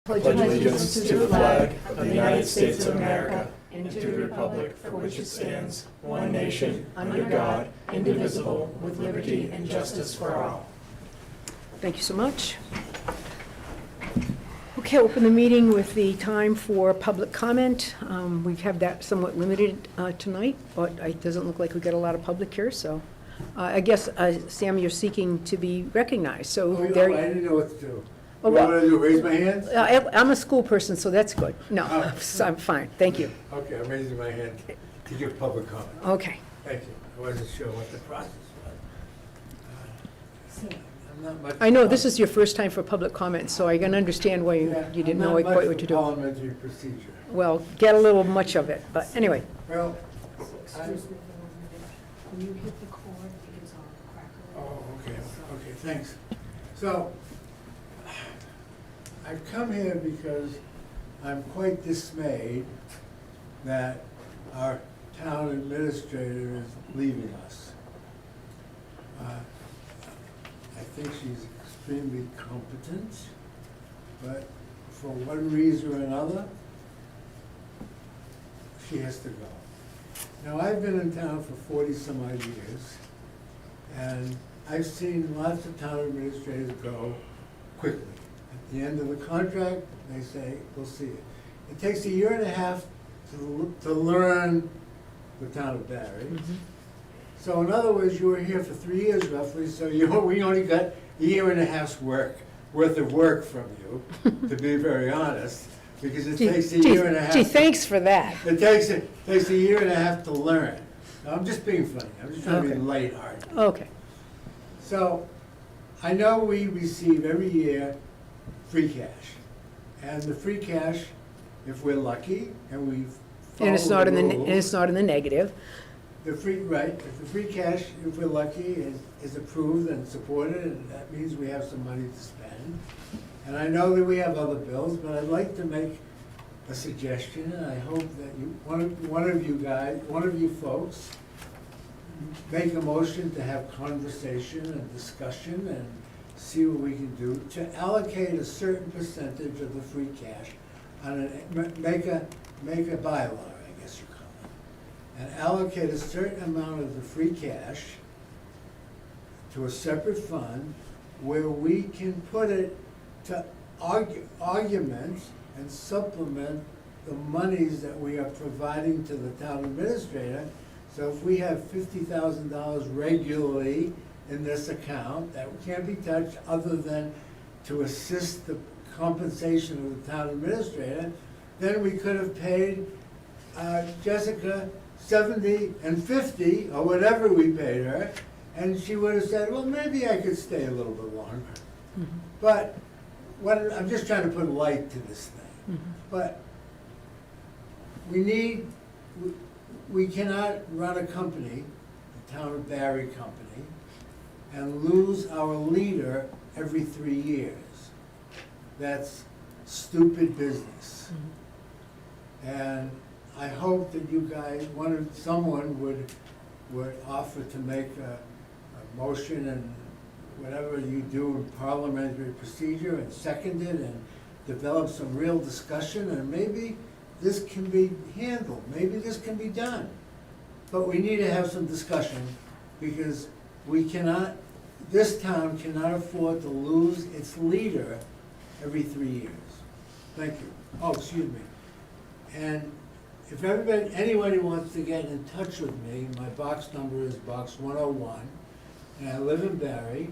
pledge allegiance to the flag of the United States of America and to the republic for which it stands, one nation, under God, indivisible, with liberty and justice for all. Thank you so much. Okay, open the meeting with the time for public comment. We have that somewhat limited tonight, but it doesn't look like we got a lot of public here, so I guess, Sam, you're seeking to be recognized, so Oh, there. no, I didn't know what to do. Oh, What well, do I do, raise my hand? I'm a school person, so that's good. No, Oh. so I'm fine, thank you. Okay, I'm raising my hand to give public comment. Okay. Thank you. I wasn't sure what the process was. I'm not much. I know this is your first time for public comment, so I can understand why you didn't know quite what to do. Parliamentary procedure. Well, get a little much of it, but anyway. Well, Excuse me, when you hit the cord, it is on crackle. oh, okay, thanks. So, I've come here because I'm quite dismayed that our town administrator is leaving us. I think she's extremely competent, but for one reason or another, she has to go. Now, I've been in town for 40-some odd years, and I've seen lots of town administrators go quickly. At the end of the contract, they say, we'll see it. It takes a year and a half to learn the town of Barre. Mm-hmm. So in other words, you were here for 3 years roughly, so we only got a year and a half's worth of work from you, to be very honest, because it takes a year and a half. Gee, thanks for that. It takes a year and a half to learn. Now, I'm just being funny. I'm just trying to be Okay. lighthearted. Okay. So, I know we receive every year free cash. And the free cash, if we're lucky and we follow And it's not in the, rules, and it's not in the negative. if the free cash, if we're lucky, is approved and supported, and that means we have some money to spend. And I know that we have other bills, but I'd like to make a suggestion, and I hope that one of you folks, make a motion to have conversation and discussion and see what we can do to allocate a certain percentage of the free cash make a bylaw, I guess you call it, and allocate a certain amount of the free cash to a separate fund where we can put it to augment and supplement the monies that we are providing to the town administrator. So if we have $50,000 regularly in this account that can't be touched other than to assist the compensation of the town administrator, then we could have paid Jessica 70 and 50 or whatever we paid her, and she would have said, well, maybe I could stay a little bit longer. Mm-hmm. But I'm just trying to put light to this thing. Mm-hmm. But we cannot run a company, the town of Barre company, and lose our leader every 3 years. That's stupid business. And I hope that you guys, someone would offer to make a motion and whatever you do in parliamentary procedure and second it and develop some real discussion, and maybe this can be handled, maybe this can be done. But we need to have some discussion, because this town cannot afford to lose its leader every 3 years. Thank you. Oh, excuse me. And if anybody wants to get in touch with me, my box number is box 101, and I live in Barre,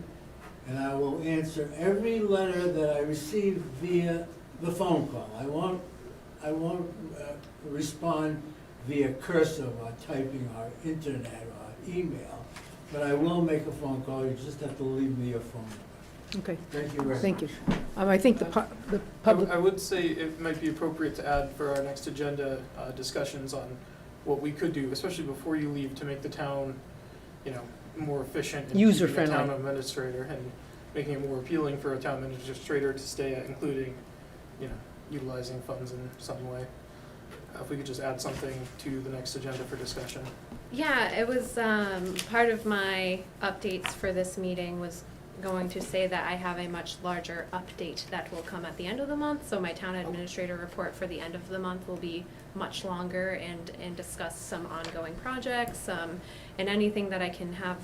and I will answer every letter that I receive via the phone call. I won't respond via cursive or typing or internet or email, but I will make a phone call. You just have to leave me your phone number. Okay, Thank you very much. thank you. I think the public, I would say it might be appropriate to add for our next agenda discussions on what we could do, especially before you leave, to make the town, more efficient. And User-friendly. keeping a town administrator and making it more appealing for a town administrator to stay at, including, utilizing funds in some way. If we could just add something to the next agenda for discussion. Yeah, it was part of my updates for this meeting was going to say that I have a much larger update that will come at the end of the month. So my town administrator report for the end of the month will be much longer and discuss some ongoing projects, and anything that I can have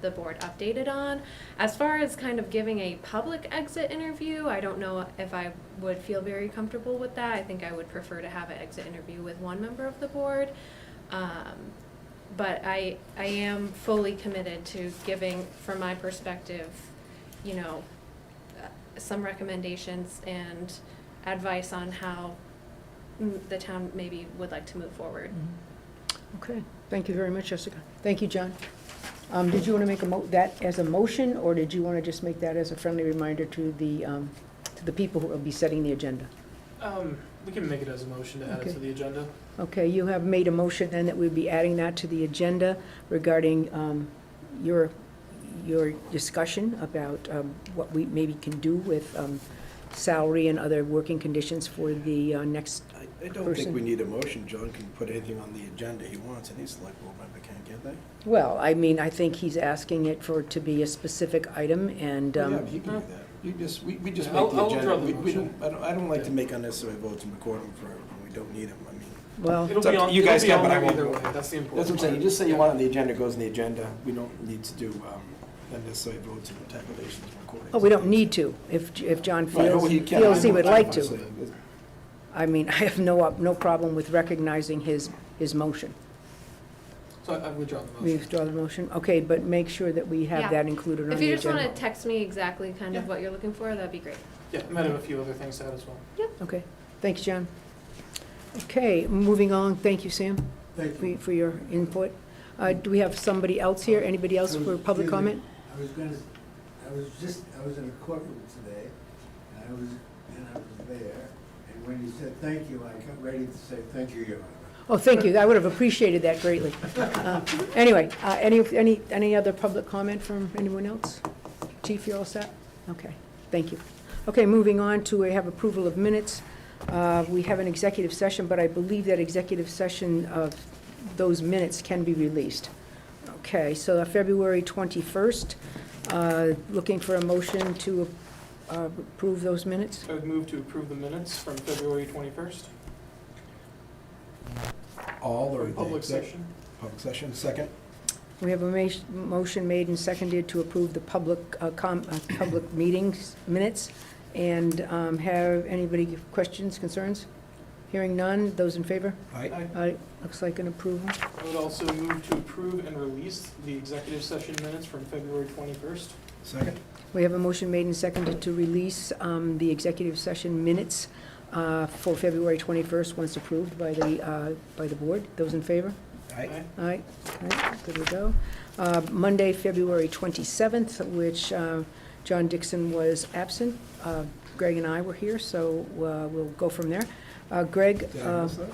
the board updated on. As far as kind of giving a public exit interview, I don't know if I would feel very comfortable with that. I think I would prefer to have an exit interview with one member of the board. But I am fully committed to giving, from my perspective, you know, some recommendations and advice on how the town maybe would like to move forward. Okay, thank you very much, Jessica. Thank you, John. Did you want to make that as a motion, or did you want to just make that as a friendly reminder to the people who will be setting the agenda? We can make it as a motion to add it Okay. to the agenda. Okay, you have made a motion then that we'd be adding that to the agenda regarding your discussion about what we maybe can do with salary and other working conditions for the next I don't person. think we need a motion. John can put anything on the agenda he wants, any select board member can, can't they? Well, I mean, I think he's asking it for it to be a specific item, and, Yeah, but he can do that. We just Yeah, make the I'll agenda. draw the We motion. I don't like to Yeah. make unnecessary votes and record them for, when we don't need them. I mean, well, It'll It's up be to on, you guys, it'll be but I on there won't either vote. way, that's the important that's what I'm saying. You part. just say you Yeah. want it on the agenda, it goes on the agenda. We don't need to do unnecessary votes and tabulations and recordings. oh, we don't need to, if John Right, feels well, he can. feels he would like I- to. I mean, I have no problem with recognizing his motion. So I withdraw the motion. We withdraw the motion? Okay, but make sure that we have Yeah. that included on If the you just agenda. want to text me exactly kind of Yeah. what you're looking for, that'd be great. Yeah, I might have a few other things to add as well. Okay, thanks, John. Okay, moving on, thank you, Sam, Thank you. for your input. Do we have somebody else here, anybody else for public Excuse me. comment? I was in a courtroom today, and I was there, and when you said thank you, I got ready to say thank you, Your Honor. Oh, thank you, I would have appreciated that greatly. Anyway, any other public comment from anyone else? Chief, you all set? Okay, thank you. Okay, moving on to, we have approval of minutes. We have an executive session, but I believe that executive session of those minutes can be released. Okay, so February 21st, looking for a motion to approve those minutes. I would move to approve the minutes from February 21st. All or For the public exec- session. Public session, second? We have a motion made and seconded to approve the public meetings minutes. And have anybody questions, concerns? Hearing none, those in favor? Aye. Looks like an approval. I would also move to approve and release the executive session minutes from February 21st. Second? We have a motion made and seconded to release the executive session minutes for February 21st, once approved by the board. Those in favor? Aye. All right, good to go. Monday, February 27th, which John Dixon was absent. Greg and I were here, so we'll go from there. Greg, Did I miss that?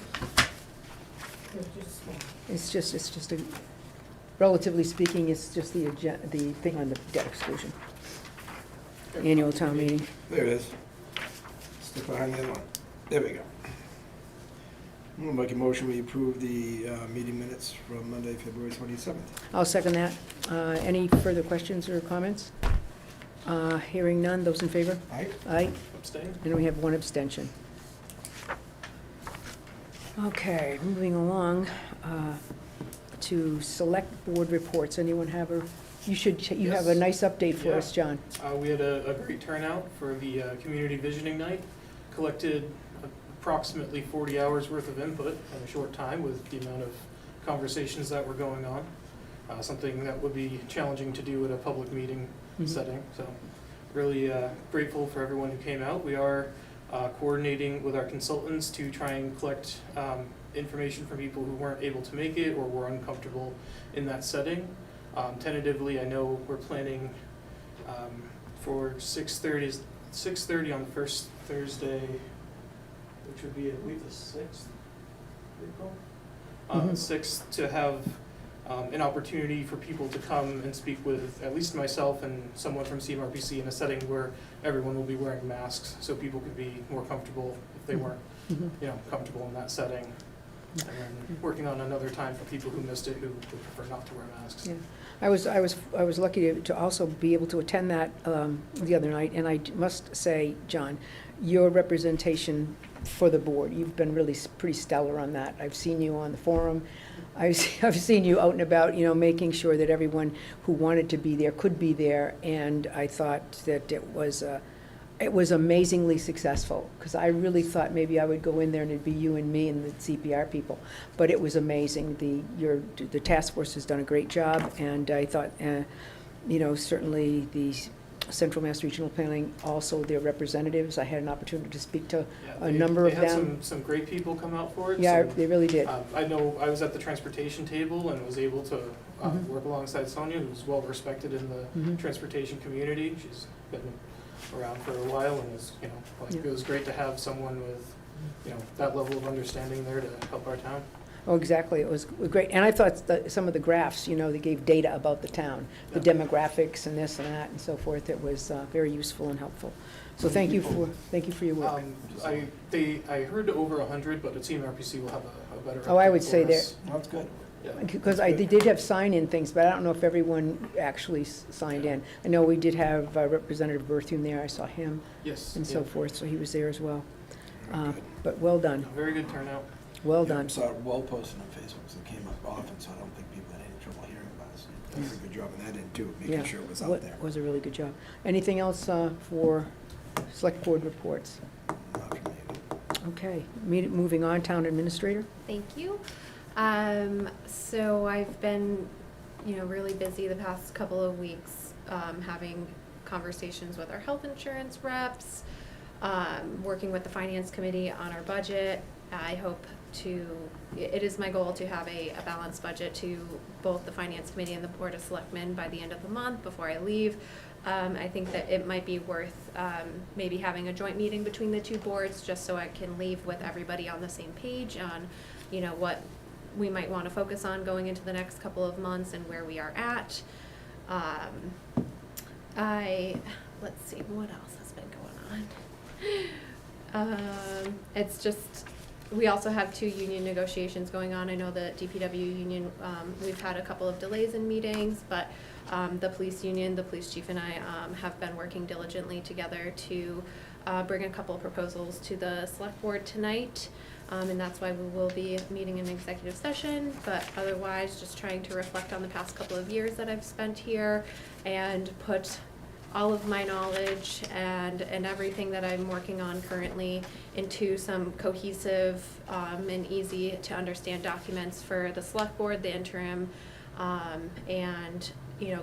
it's just a, relatively speaking, it's just the thing on the debt exclusion. Annual town meeting. There it is. Stick behind the other one. There we go. I'm gonna make a motion, we approve the meeting minutes from Monday, February 27th. I'll second that. Any further questions or comments? Hearing none, those in favor? Aye. Aye. Abstain? And we have one abstention. Okay, moving along to select board reports. Anyone have you have a Yes. nice update for us, John. We had a great turnout for the community visioning night. Collected approximately 40 hours worth of input in a short time with the amount of conversations that were going on. Something that would be challenging to do at a public meeting Mhm. setting. So really grateful for everyone who came out. We are coordinating with our consultants to try and collect information from people who weren't able to make it or were uncomfortable in that setting. Tentatively, I know we're planning for 6:30 on the first Thursday, which would be, I believe, the 6th, April? Mhm. 6th, to have an opportunity for people to come and speak with at least myself and someone from CMRPC in a setting where everyone will be wearing masks, so people could be more comfortable if they weren't, Mhm. comfortable in that setting. And then working on another time for people who missed it, who would prefer not to wear masks. Yeah. I was lucky to also be able to attend that the other night, and I must say, John, your representation for the board, you've been really pretty stellar on that. I've seen you on the forum. I've seen you out and about, making sure that everyone who wanted to be there could be there, and I thought that it was amazingly successful, because I really thought maybe I would go in there and it'd be you and me and the CPR people, but it was amazing. The task force has done a great job, and I thought, certainly the Central Mass Regional Planning, also their representatives, I had an opportunity to speak to a number of them. They had some great people come out for it. Yeah, so, they really did. I know I was at the transportation table and was able to Mhm. work alongside Sonia, who's well respected in the Mhm. transportation community. She's been around for a while, and Yeah. it was great to have someone with that level of understanding there to help our town. Oh, exactly, it was great, and I thought that some of the graphs, they gave data about the town, the Yeah. demographics and this and that and so forth. It was very useful and helpful. So thank you for your work. I heard over 100, but the team RPC will have a better. Oh, I would update say for us. That's good. Yeah. Because they did have sign-in things, but I don't know if everyone actually signed in. I know we did have Representative Berthune there, I saw him Yes. and so yeah. forth, so he was there as well. Very good. But well done, Very good turnout. well Yeah, done. I saw it well posted on Facebook, so it came up often, so I don't think people had any trouble hearing about it. So you did a good job on that end too, Yeah. making sure it was out there. Was a really good job. Anything else for Select Board reports? Not from me. Okay, moving on, Town Administrator? Thank you. So I've been, really busy the past couple of weeks, having conversations with our health insurance reps, working with the Finance Committee on our budget. I hope it is my goal to have a balanced budget to both the Finance Committee and the Board of Selectmen by the end of the month before I leave. I think that it might be worth maybe having a joint meeting between the two boards, just so I can leave with everybody on the same page on, what we might want to focus on going into the next couple of months and where we are at. Let's see, what else has been going on? It's just, we also have 2 union negotiations going on. I know the DPW union, we've had a couple of delays in meetings, but the police union, the police chief and I have been working diligently together to bring a couple of proposals to the select board tonight. And that's why we will be meeting in executive session, but otherwise just trying to reflect on the past couple of years that I've spent here and put all of my knowledge and everything that I'm working on currently into some cohesive and easy to understand documents for the select board, the interim, and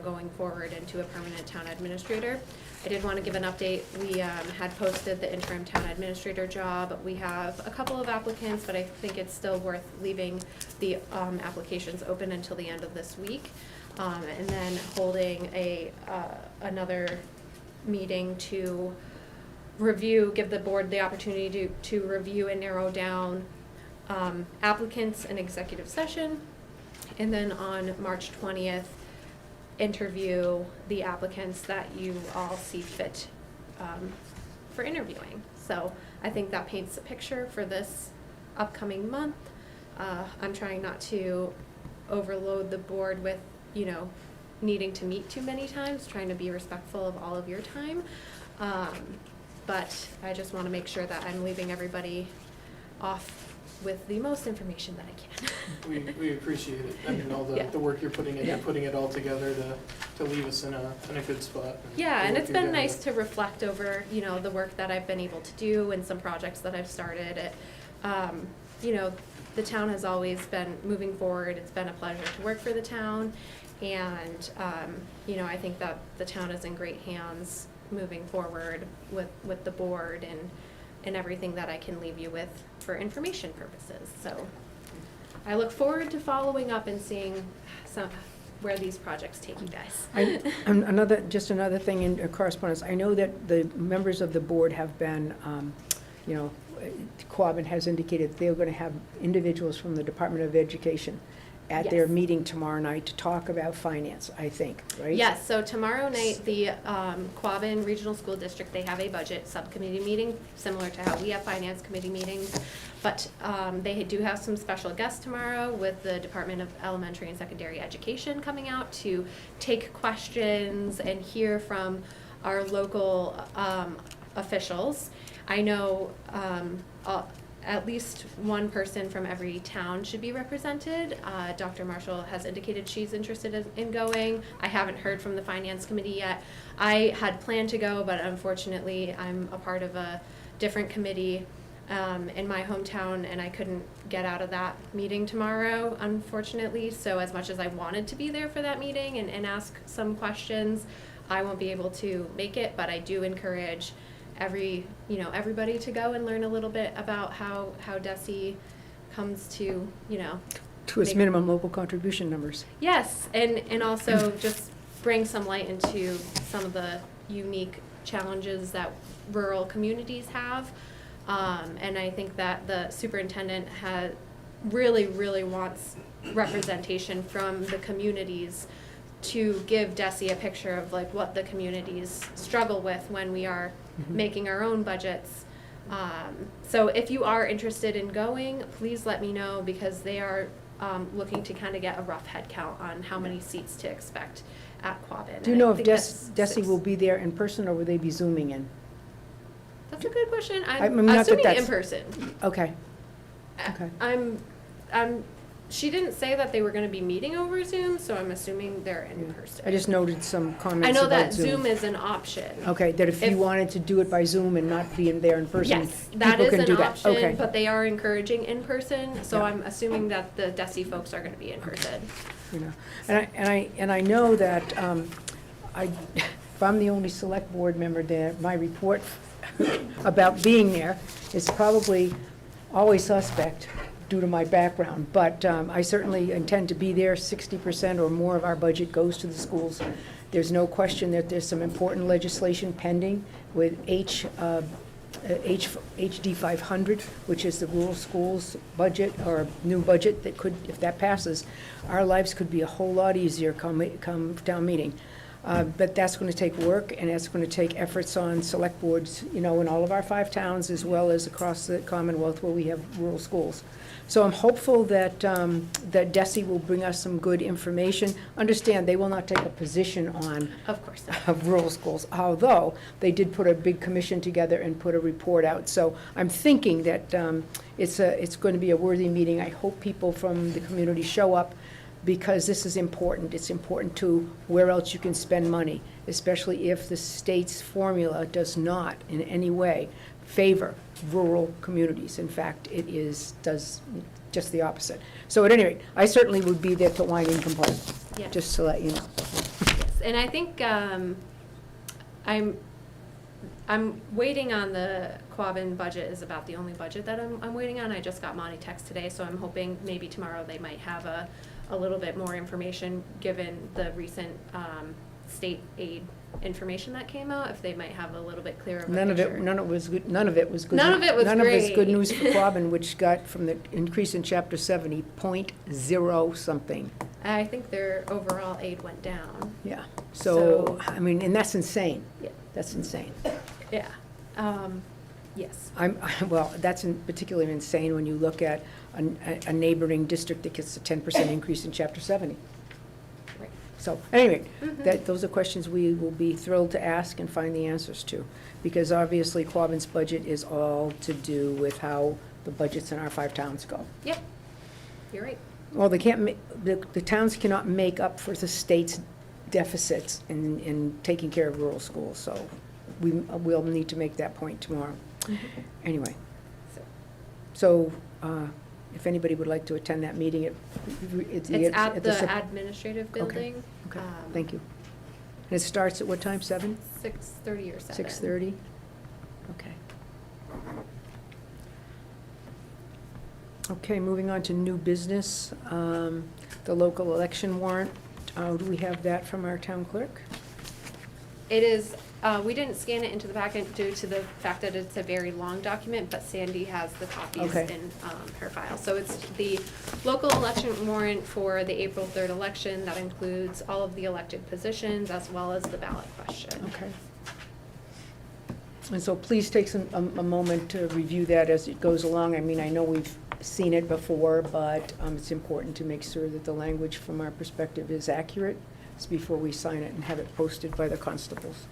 going forward into a permanent town administrator. I did want to give an update. We had posted the interim town administrator job. We have a couple of applicants, but I think it's still worth leaving the applications open until the end of this week. And then holding another meeting to give the board the opportunity to review and narrow down applicants in executive session. And then on March 20th, interview the applicants that you all see fit for interviewing. So I think that paints a picture for this upcoming month. I'm trying not to overload the board with, needing to meet too many times, trying to be respectful of all of your time. But I just want to make sure that I'm leaving everybody off with the most information that I can. We appreciate it. I mean, all Yeah. the work you're putting in, Yeah. you're putting it all together to leave us in a good spot. Yeah, the and work it's you're been doing. nice to reflect over, the work that I've been able to do and some projects that I've started. The town has always been moving forward. It's been a pleasure to work for the town. And, I think that the town is in great hands moving forward with the board and everything that I can leave you with for information purposes. So I look forward to following up and seeing where these projects take you guys. Another thing in correspondence, I know that the members of the board have been, Quabbin has indicated they're going to have individuals from the Department of Education at their Yes. meeting tomorrow night to talk about finance, I think, right? Yes, so tomorrow night, the Quabbin Regional School District, they have a budget subcommittee meeting, similar to how we have finance committee meetings. But they do have some special guests tomorrow with the Department of Elementary and Secondary Education coming out to take questions and hear from our local officials. I know at least one person from every town should be represented. Dr. Marshall has indicated she's interested in going. I haven't heard from the Finance Committee yet. I had planned to go, but unfortunately I'm a part of a different committee in my hometown, and I couldn't get out of that meeting tomorrow, unfortunately. So as much as I wanted to be there for that meeting and ask some questions, I won't be able to make it, but I do encourage everybody to go and learn a little bit about how DESE comes to, To its minimum local contribution numbers. yes, and also just bring some light into some of the unique challenges that rural communities have. And I think that the superintendent really wants representation from the communities to give DESE a picture of like what the communities struggle with when we are making our own budgets. So if you are interested in going, please let me know, because they are looking to kind of get a rough head count on how many seats to expect at Quabbin. Do you And know I if think that's DESE 6. will be there in person, or will they be Zooming in? That's a good question. I'm I'm not that assuming that's- in person. Okay, okay. I'm, she didn't say that they were gonna be meeting over Zoom, so I'm assuming they're in Yeah. person. I just noted some comments I about know that Zoom. Zoom is an option. Okay, that if you If- wanted to do it by Zoom and not be in there in person, Yes, that people is can an do that. option, Okay. but they are encouraging in person, so Yeah. I'm assuming that the DESE folks are gonna be in person. You know, and I know that, if I'm the only select board member there, my report about being there is probably always suspect due to my background, but I certainly intend to be there. 60% or more of our budget goes to the schools. There's no question that there's some important legislation pending with HD 500, which is the rural schools budget, or new budget that could, if that passes, our lives could be a whole lot easier come town meeting. But that's going to take work, and that's going to take efforts on select boards, in all of our 5 towns, as well as across the Commonwealth where we have rural schools. So I'm hopeful that DESE will bring us some good information. Understand, they will not take a position on Of course not. of rural schools, although they did put a big commission together and put a report out. So I'm thinking that it's going to be a worthy meeting. I hope people from the community show up, because this is important. It's important to where else you can spend money, especially if the state's formula does not in any way favor rural communities. In fact, does just the opposite. So at any rate, I certainly would be there to whine and complain, Yeah. just to let you know. Yes, and I think I'm waiting on the Quabbin budget is about the only budget that I'm waiting on. I just got Monty text today, so I'm hoping maybe tomorrow they might have a little bit more information, given the recent state aid information that came out, if they might have a little bit clearer of a None of picture. it was good. None of it was good. None of it was None of it's good great. news for Quabbin, which got from the increase in Chapter 70, 0.0 something. I think their overall aid went down. Yeah. So- So, I mean, and that's insane. Yeah. That's insane. Yeah. Yes. Well, that's particularly insane when you look at a neighboring district that gets a 10% increase in Chapter 70. Right. So, anyway, Mhm. those are questions we will be thrilled to ask and find the answers to, because obviously Quabbin's budget is all to do with how the budgets in our 5 towns go. Yep. You're right. Well, they can't, the towns cannot make up for the state's deficits in taking care of rural schools, so we'll need to make that point tomorrow. Anyway, So- so if anybody would like to attend that meeting, It's at the Sup- administrative Okay. building. Okay, thank you. And it starts at what time, 7? 6:30 or 7. 6:30? Okay. Okay, moving on to new business, the local election warrant. Do we have that from our town clerk? It is, we didn't scan it into the packet due to the fact that it's a very long document, but Sandy has the copies Okay. in her file. So it's the local election warrant for the April 3rd election. That includes all of the elected positions as well as the ballot question. Okay. And so please take a moment to review that as it goes along. I mean, I know we've seen it before, but it's important to make sure that the language from our perspective is accurate before we sign it and have it posted by the constables.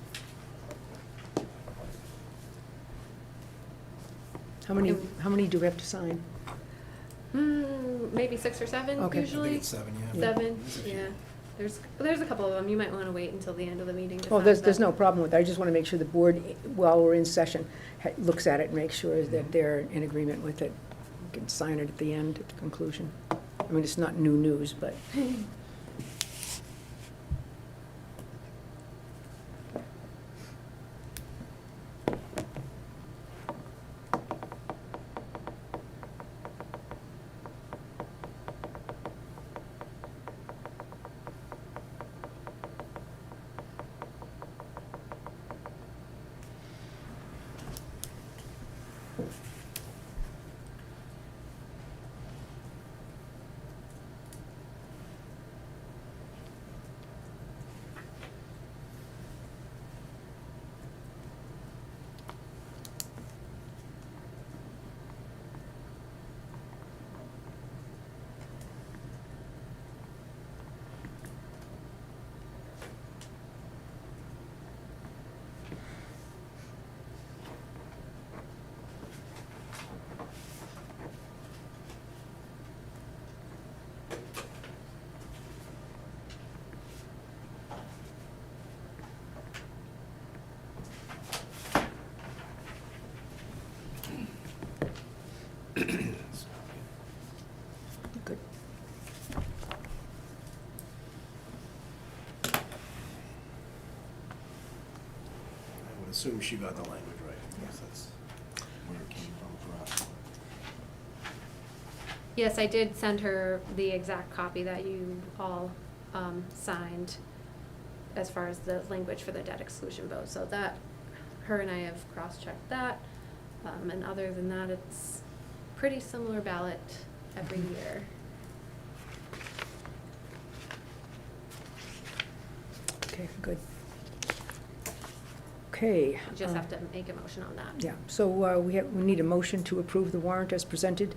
How many do we have to sign? Maybe 6 or 7 Okay. I usually. think it's 7, yeah. 7, yeah. There's a couple of them. You might want to wait until the end of the meeting to Oh, sign there's them. no problem with that. I just want to make sure the board, while we're in session, looks at it and makes sure that they're in agreement with it. We can sign it at the end, at the conclusion. I mean, it's not new news, but. Good. I would assume she got the language right. Yes, that's where it came from for us. Yes, I did send her the exact copy that you all signed as far as the language for the debt exclusion vote. So that, her and I have cross-checked that. And other than that, it's pretty similar ballot every year. Okay, good. Okay. You just have to make a motion on that. Yeah, so we need a motion to approve the warrant as presented.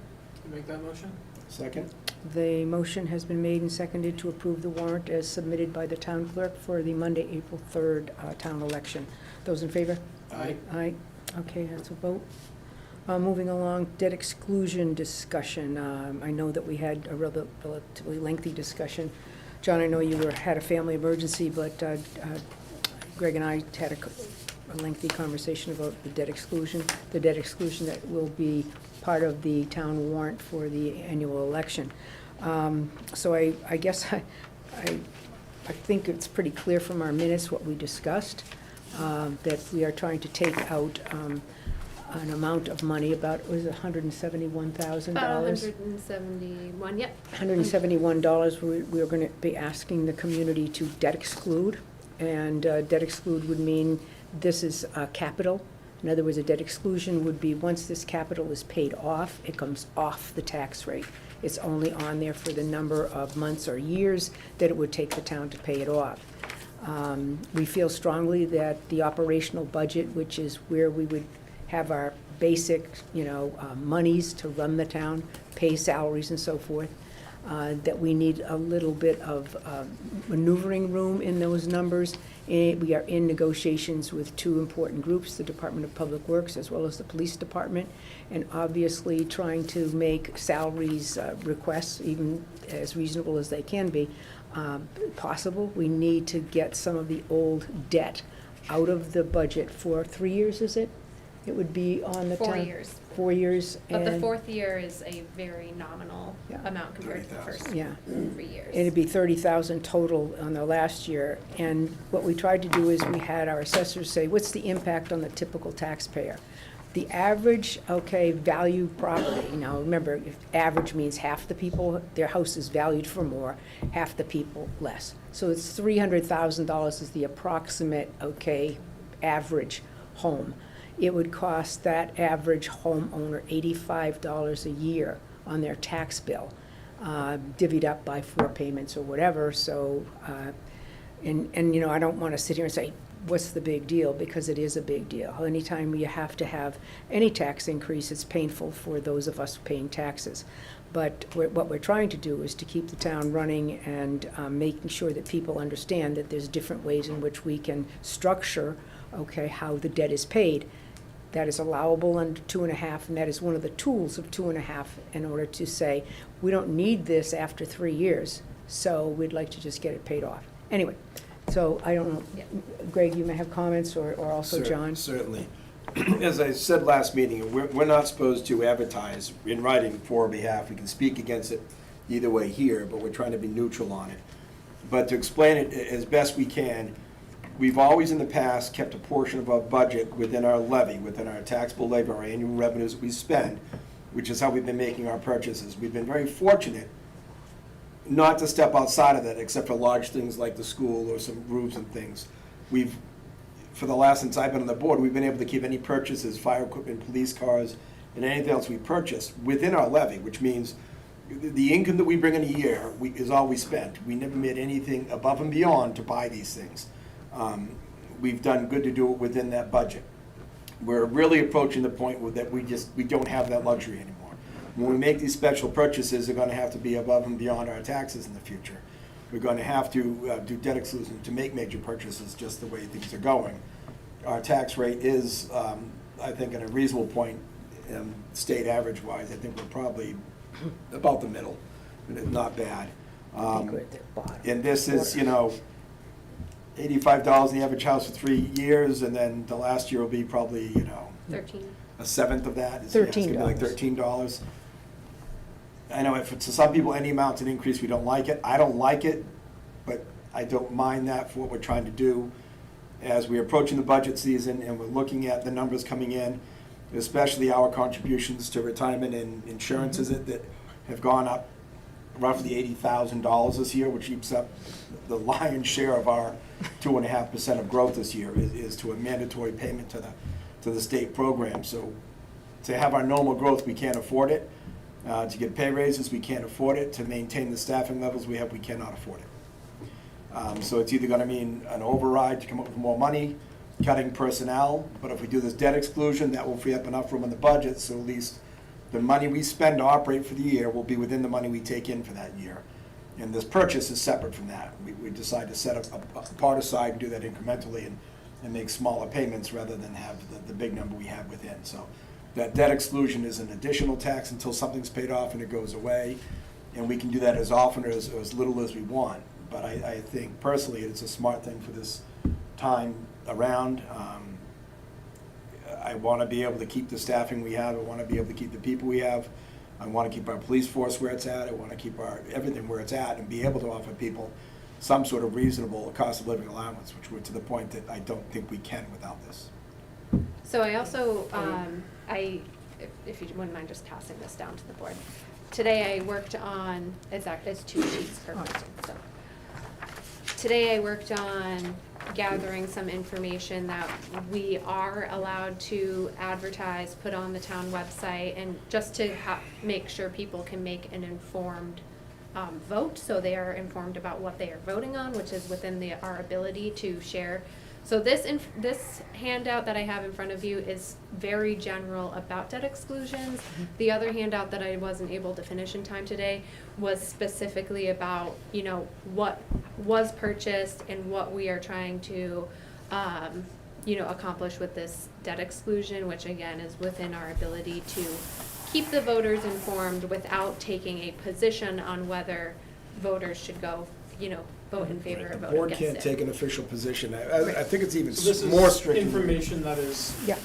Make that motion? Second? The motion has been made and seconded to approve the warrant as submitted by the town clerk for the Monday, April 3rd town election. Those in favor? Aye. Aye. Okay, that's a vote. Moving along, debt exclusion discussion. I know that we had a relatively lengthy discussion. John, I know you had a family emergency, but Greg and I had a lengthy conversation about the debt exclusion that will be part of the town warrant for the annual election. So I guess I think it's pretty clear from our minutes what we discussed, that we are trying to take out an amount of money, about, was it $171,000? About 171, yep. $171, we are going to be asking the community to debt exclude, and debt exclude would mean this is capital. In other words, a debt exclusion would be once this capital is paid off, it comes off the tax rate. It's only on there for the number of months or years that it would take the town to pay it off. We feel strongly that the operational budget, which is where we would have our basic, monies to run the town, pay salaries and so forth, that we need a little bit of maneuvering room in those numbers. We are in negotiations with two important groups, the Department of Public Works as well as the Police Department, and obviously trying to make salaries requests, even as reasonable as they can be, possible. We need to get some of the old debt out of the budget for 3 years, is it? It would be on the town? 4 years. 4 years. But the and- fourth year is a very nominal Yeah. amount compared to the first Yeah. 3 years. It'd be 30,000 total on the last year. And what we tried to do is we had our assessors say, what's the impact on the typical taxpayer? The average, value property, now remember, if average means half the people, their house is valued for more, half the people less. So it's $300,000 is the approximate, average home. It would cost that average homeowner $85 a year on their tax bill, divvied up by 4 payments or whatever. So, I don't want to sit here and say, what's the big deal? Because it is a big deal. Anytime you have to have any tax increase, it's painful for those of us paying taxes. But what we're trying to do is to keep the town running and making sure that people understand that there's different ways in which we can structure, okay, how the debt is paid. That is allowable under 2.5, and that is one of the tools of 2.5 in order to say, we don't need this after 3 years, so we'd like to just get it paid off. Anyway, so I don't know, Greg, you may have comments, or also John? Certainly. As I said last meeting, we're not supposed to advertise in writing for our behalf. We can speak against it either way here, but we're trying to be neutral on it. But to explain it as best we can, we've always in the past kept a portion of our budget within our levy, within our taxable levy, our annual revenues that we spend, which is how we've been making our purchases. We've been very fortunate not to step outside of that, except for large things like the school or some roofs and things. For the last, since I've been on the board, we've been able to keep any purchases, fire equipment, police cars, and anything else we purchase within our levy, which means the income that we bring in a year is all we spent. We never made anything above and beyond to buy these things. We've done good to do it within that budget. We're really approaching the point that we don't have that luxury anymore. When we make these special purchases, they're gonna have to be above and beyond our taxes in the future. We're going to have to do debt exclusion to make major purchases, just the way things are going. Our tax rate is, I think, at a reasonable point, state average-wise. I think we're probably about the middle, not bad. I think we're at the bottom. And this is, $85 in the average house for 3 years, and then the last year will be probably, 13. a seventh of that. It's $13. gonna be like $13. I know to some people, any amount's an increase, we don't like it. I don't like it, but I don't mind that for what we're trying to do. As we're approaching the budget season and we're looking at the numbers coming in, especially our contributions to retirement and insurances that have gone up roughly $80,000 this year, which eats up the lion's share of our 2.5% of growth this year is to a mandatory payment to the state program. So to have our normal growth, we can't afford it. To get pay raises, we can't afford it. To maintain the staffing levels we have, we cannot afford it. So it's either gonna mean an override to come up with more money, cutting personnel, but if we do this debt exclusion, that will free up enough room in the budget, so at least the money we spend to operate for the year will be within the money we take in for that year. And this purchase is separate from that. We decide to set a part aside and do that incrementally and make smaller payments rather than have the big number we have within. So that debt exclusion is an additional tax until something's paid off and it goes away. And we can do that as often or as little as we want. But I think personally it's a smart thing for this time around. I want to be able to keep the staffing we have. I want to be able to keep the people we have. I want to keep our police force where it's at. I want to keep everything where it's at and be able to offer people some sort of reasonable cost of living allowance, which we're to the point that I don't think we can without this. So I also, if you wouldn't mind just passing this down to the board. Today I worked on, it's 2 sheets per person, so. Today I worked on gathering some information that we are allowed to advertise, put on the town website, and just to make sure people can make an informed vote, so they are informed about what they are voting on, which is within our ability to share. So this handout that I have in front of you is very general about debt exclusions. The other handout that I wasn't able to finish in time today was specifically about, what was purchased and what we are trying to, accomplish with this debt exclusion, which again is within our ability to keep the voters informed without taking a position on whether voters should go, vote in favor or vote against it. The board can't take an official position. I think it's even So this more is strict. information that is Yeah,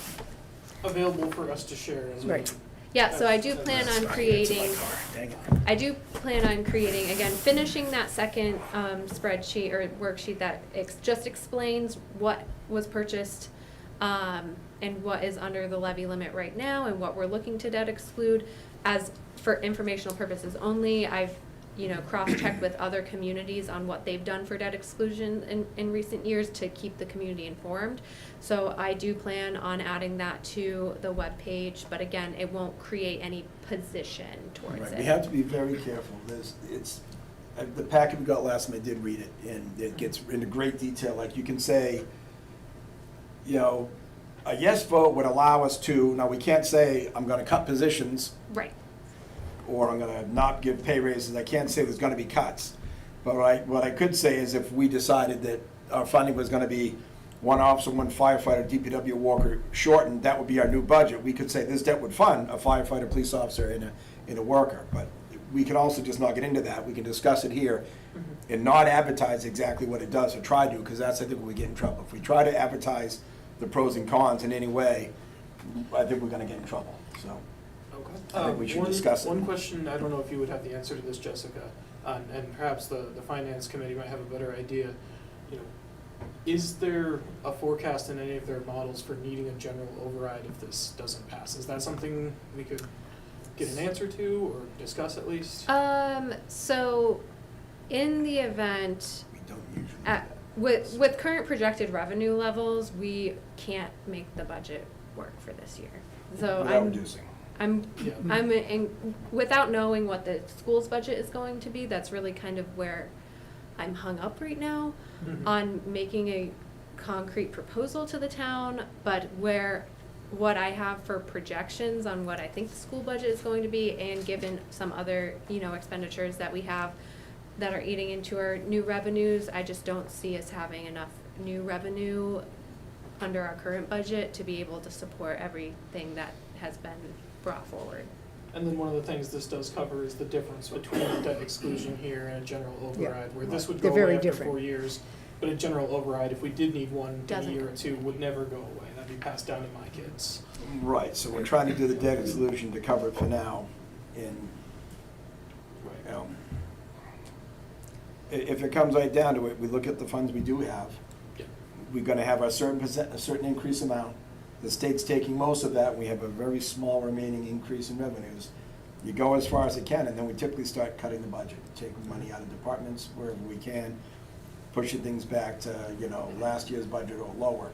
available for us to share. And right. Yeah, so I do plan on creating, Dang it. again, finishing that second spreadsheet or worksheet that just explains what was purchased and what is under the levy limit right now and what we're looking to debt exclude. As for informational purposes only, I've cross-checked with other communities on what they've done for debt exclusion in recent years to keep the community informed. So I do plan on adding that to the webpage, but again, it won't create any position towards Right, it. we have to be very careful. The packet we got last time, I did read it, and it gets into great detail. Like you can say, you know, a yes vote would allow us to, now we can't say, I'm gonna cut positions, Right. or I'm gonna not give pay raises, I can't say there's gonna be cuts. But what I could say is if we decided that our funding was gonna be one officer, one firefighter, DPW worker shortened, that would be our new budget. We could say this debt would fund a firefighter, police officer, and a worker. But we can also just not get into that. We can discuss it here and not advertise exactly what it does, or try to, because that's, I think, where we get in trouble. If we try to advertise the pros and cons in any way, I think we're gonna get in trouble, so. Okay. I think we should discuss it. One question, I don't know if you would have the answer to this, Jessica, and perhaps the finance committee might have a better idea. You know, is there a forecast in any of their models for needing a general override if this doesn't pass? Is that something we could get an answer to or discuss at least? So in the event, We don't usually. with current projected revenue levels, we can't make the budget work for this year. So Without reducing. Yeah. Without knowing what the school's budget is going to be, that's really kind of where I'm hung up right now Mhm. on making a concrete proposal to the town, but what I have for projections on what I think the school budget is going to be, and given some other, expenditures that we have that are eating into our new revenues, I just don't see us having enough new revenue under our current budget to be able to support everything that has been brought forward. And then one of the things this does cover is the difference between a debt exclusion here and a general override, where this would They're go very away after different. 4 years. But a general override, if we did need one in a Doesn't year go. or two, would never go away. That'd be passed down to my kids. Right, so we're trying to do the debt exclusion to cover it for now, and, you know, if it comes right down to it, we look at the funds we do have. Yeah. We're gonna have a certain increase amount. The state's taking most of that, and we have a very small remaining increase in revenues. You go as far as it can, and then we typically start cutting the budget, taking money out of departments wherever we can, pushing things back to, last year's budget or lower.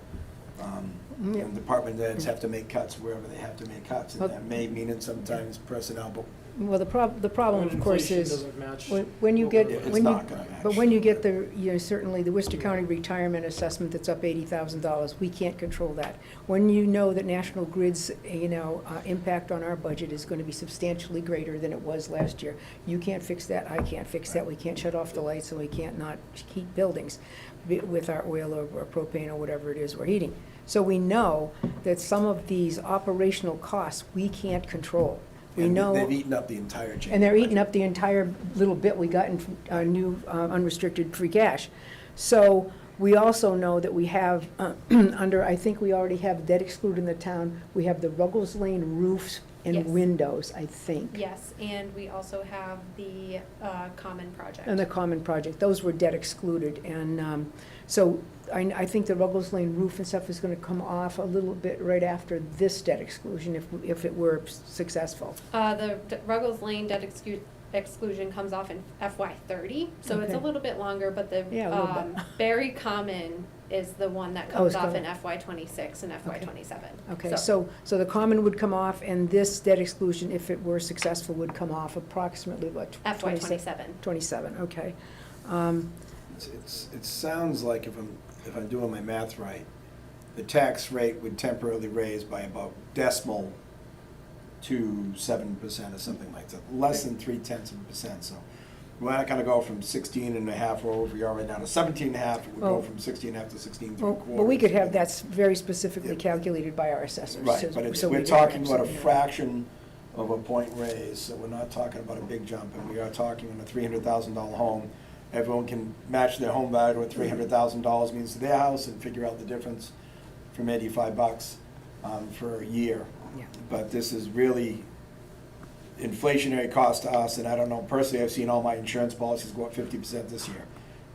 Yeah. And department heads have to make cuts wherever they have to make cuts, and Well- that may mean in sometimes personnel, but Well, the problem, When of course, inflation is, doesn't match when you what get, we're It's when you, not gonna match. but when you get certainly the Worcester County retirement assessment that's up $80,000, we can't control that. When you know that National Grid's, impact on our budget is gonna be substantially greater than it was last year, you can't fix that, I can't fix that, we can't shut off the lights, and we can't not heat buildings with our oil or propane or whatever it is we're heating. So we know that some of these operational costs, we can't control. We and know. they've eaten up the entire change. And they're eating up the entire little bit we got in new unrestricted free cash. So we also know that we have, I think we already have debt excluded in the town, we have the Ruggles Lane roofs Yes. and windows, I think. Yes, and we also have the common project. And the common project, those were debt excluded. And so I think the Ruggles Lane roof and stuff is gonna come off a little bit right after this debt exclusion if it were successful. The Ruggles Lane debt exclusion comes off in FY '30, so it's a Okay. little bit longer, but the Yeah, a little bit. Barre Common is the one that Oh, comes it's off coming. in FY '26 and FY Okay. '27. Okay, so the common would come off, and this debt exclusion, if it were successful, would come off approximately, what? FY '27. 27, okay. It sounds like if I'm doing my math right, the tax rate would temporarily raise by about decimal to 7% or something like that, less than 0.3%. So we're not gonna go from 16.5 or where we are right now to 17.5. It would go Well- from 16.5 to 16.75. Well, we could have that very specifically Yeah. calculated by our assessors. Right, so- but so we we're could talking about a absolutely- fraction of a point raise, so we're not talking about a big jump, and we are talking on a $300,000 home. Everyone can match their home value to what $300,000 means to their house and figure out the difference from $85 for a year. Yeah. But this is really inflationary cost to us, and I don't know, personally, I've seen all my insurance policies go up 50% this year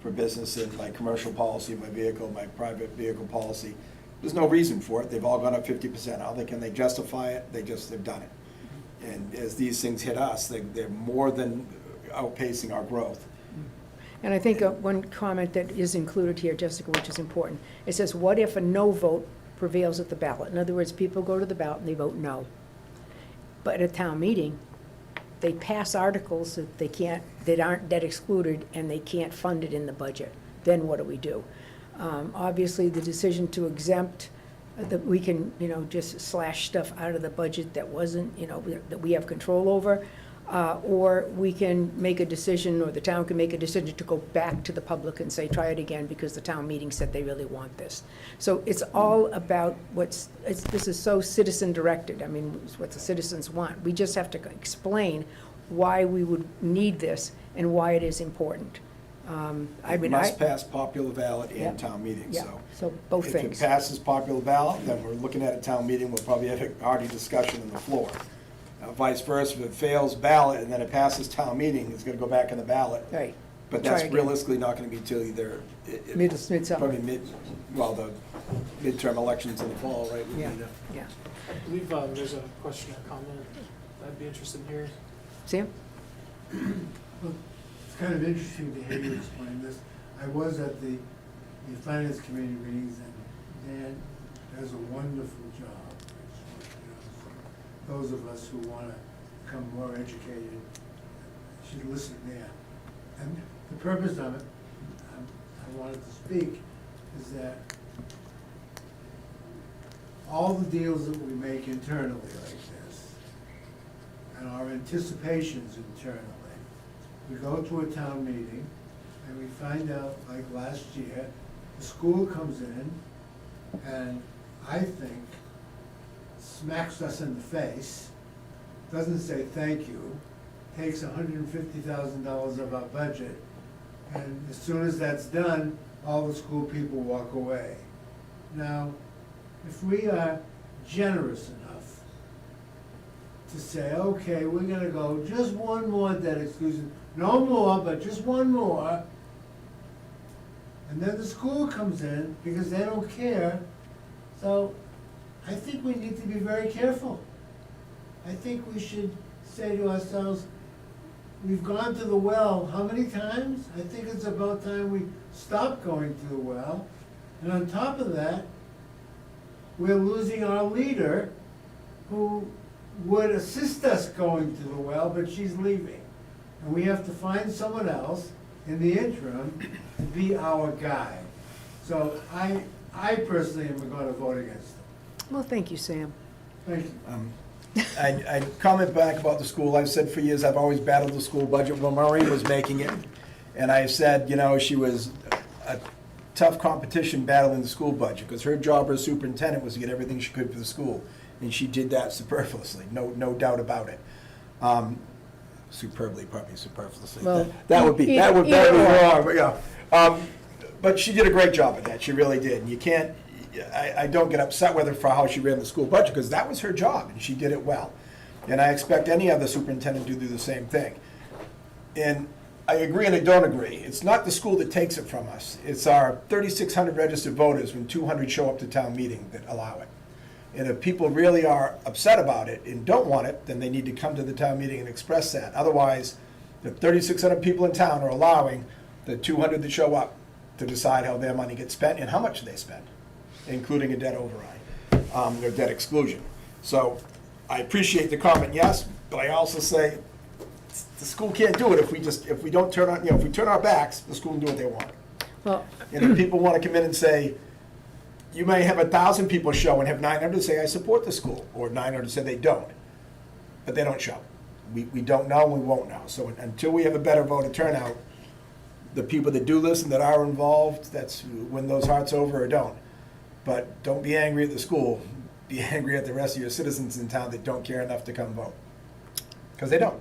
for business and my commercial policy, my vehicle, my private vehicle policy. There's no reason for it, they've all gone up 50%. How can they justify it? They've done it. And as these things hit us, they're more than outpacing our growth. And I think one comment that is included here, Jessica, which is important, it says, what if a no vote prevails at the ballot? In other words, people go to the ballot and they vote no. But at a town meeting, they pass articles that aren't debt excluded, and they can't fund it in the budget. Then what do we do? Obviously, the decision to exempt that we can, just slash stuff out of the budget that wasn't, that we have control over. Or we can make a decision, or the town can make a decision to go back to the public and say, try it again, because the town meeting said they really want this. So it's all about this is so citizen-directed. I mean, it's what the citizens want. We just have to explain why we would need this and why it is important. It must pass popular ballot Yeah. and town meeting, Yeah, so. so both If things. it passes popular ballot, then we're looking at a town meeting, we'll probably have a hearty discussion on the floor. Vice versa, if it fails ballot and then it passes town meeting, it's gonna go back in the ballot. Right. But Try that's again. realistically not gonna be till either. Midsummer. Probably the midterm elections in the fall, right? would be Yeah, the- I yeah. believe there's a question or comment I'd be interested in hearing. Sam? Well, it's kind of interesting to hear you explain this. I was at the Finance Committee meetings, and Dan does a wonderful job. Those of us who want to become more educated should listen there. And the purpose of it, I wanted to speak, is that all the deals that we make internally like this, and our anticipations internally, we go to a town meeting, and we find out, like last year, the school comes in, and I think smacks us in the face, doesn't say thank you, takes $150,000 of our budget, and as soon as that's done, all the school people walk away. Now, if we are generous enough to say, okay, we're gonna go just one more debt exclusion, no more, but just one more, and then the school comes in because they don't care, so I think we need to be very careful. I think we should say to ourselves, we've gone to the well how many times? I think it's about time we stop going to the well. And on top of that, we're losing our leader who would assist us going to the well, but she's leaving. And we have to find someone else in the interim to be our guide. So I personally am going to vote against it. Well, thank you, Sam. Thank you. I comment back about the school. I've said for years, I've always battled the school budget when Maureen was making it. And I said, she was a tough competition battling the school budget, because her job as superintendent was to get everything she could for the school. And she did that superfluously, no doubt about it. Superbly, probably superfluously. Well, That would be either wrong, but yeah. But she did a great job at that, she really did. And you can't, I don't get upset with her for how she ran the school budget, because that was her job, and she did it well. And I expect any other superintendent to do the same thing. And I agree and I don't agree. It's not the school that takes it from us. It's our 3,600 registered voters, when 200 show up to town meeting, that allow it. And if people really are upset about it and don't want it, then they need to come to the town meeting and express that. Otherwise, the 3,600 people in town are allowing the 200 that show up to decide how their money gets spent and how much they spend, including a debt override, or debt exclusion. So I appreciate the comment, yes, but I also say the school can't do it if we don't turn on, if we turn our backs, the school can do what they want. Well, And if people want to come in and say, you may have 1,000 people show and have 900 say, I support the school, or 900 say they don't, but they don't show. We don't know, and we won't know. So until we have a better voter turnout, the people that do listen, that are involved, that's win those hearts over or don't. But don't be angry at the school, be angry at the rest of your citizens in town that don't care enough to come vote. Because they don't.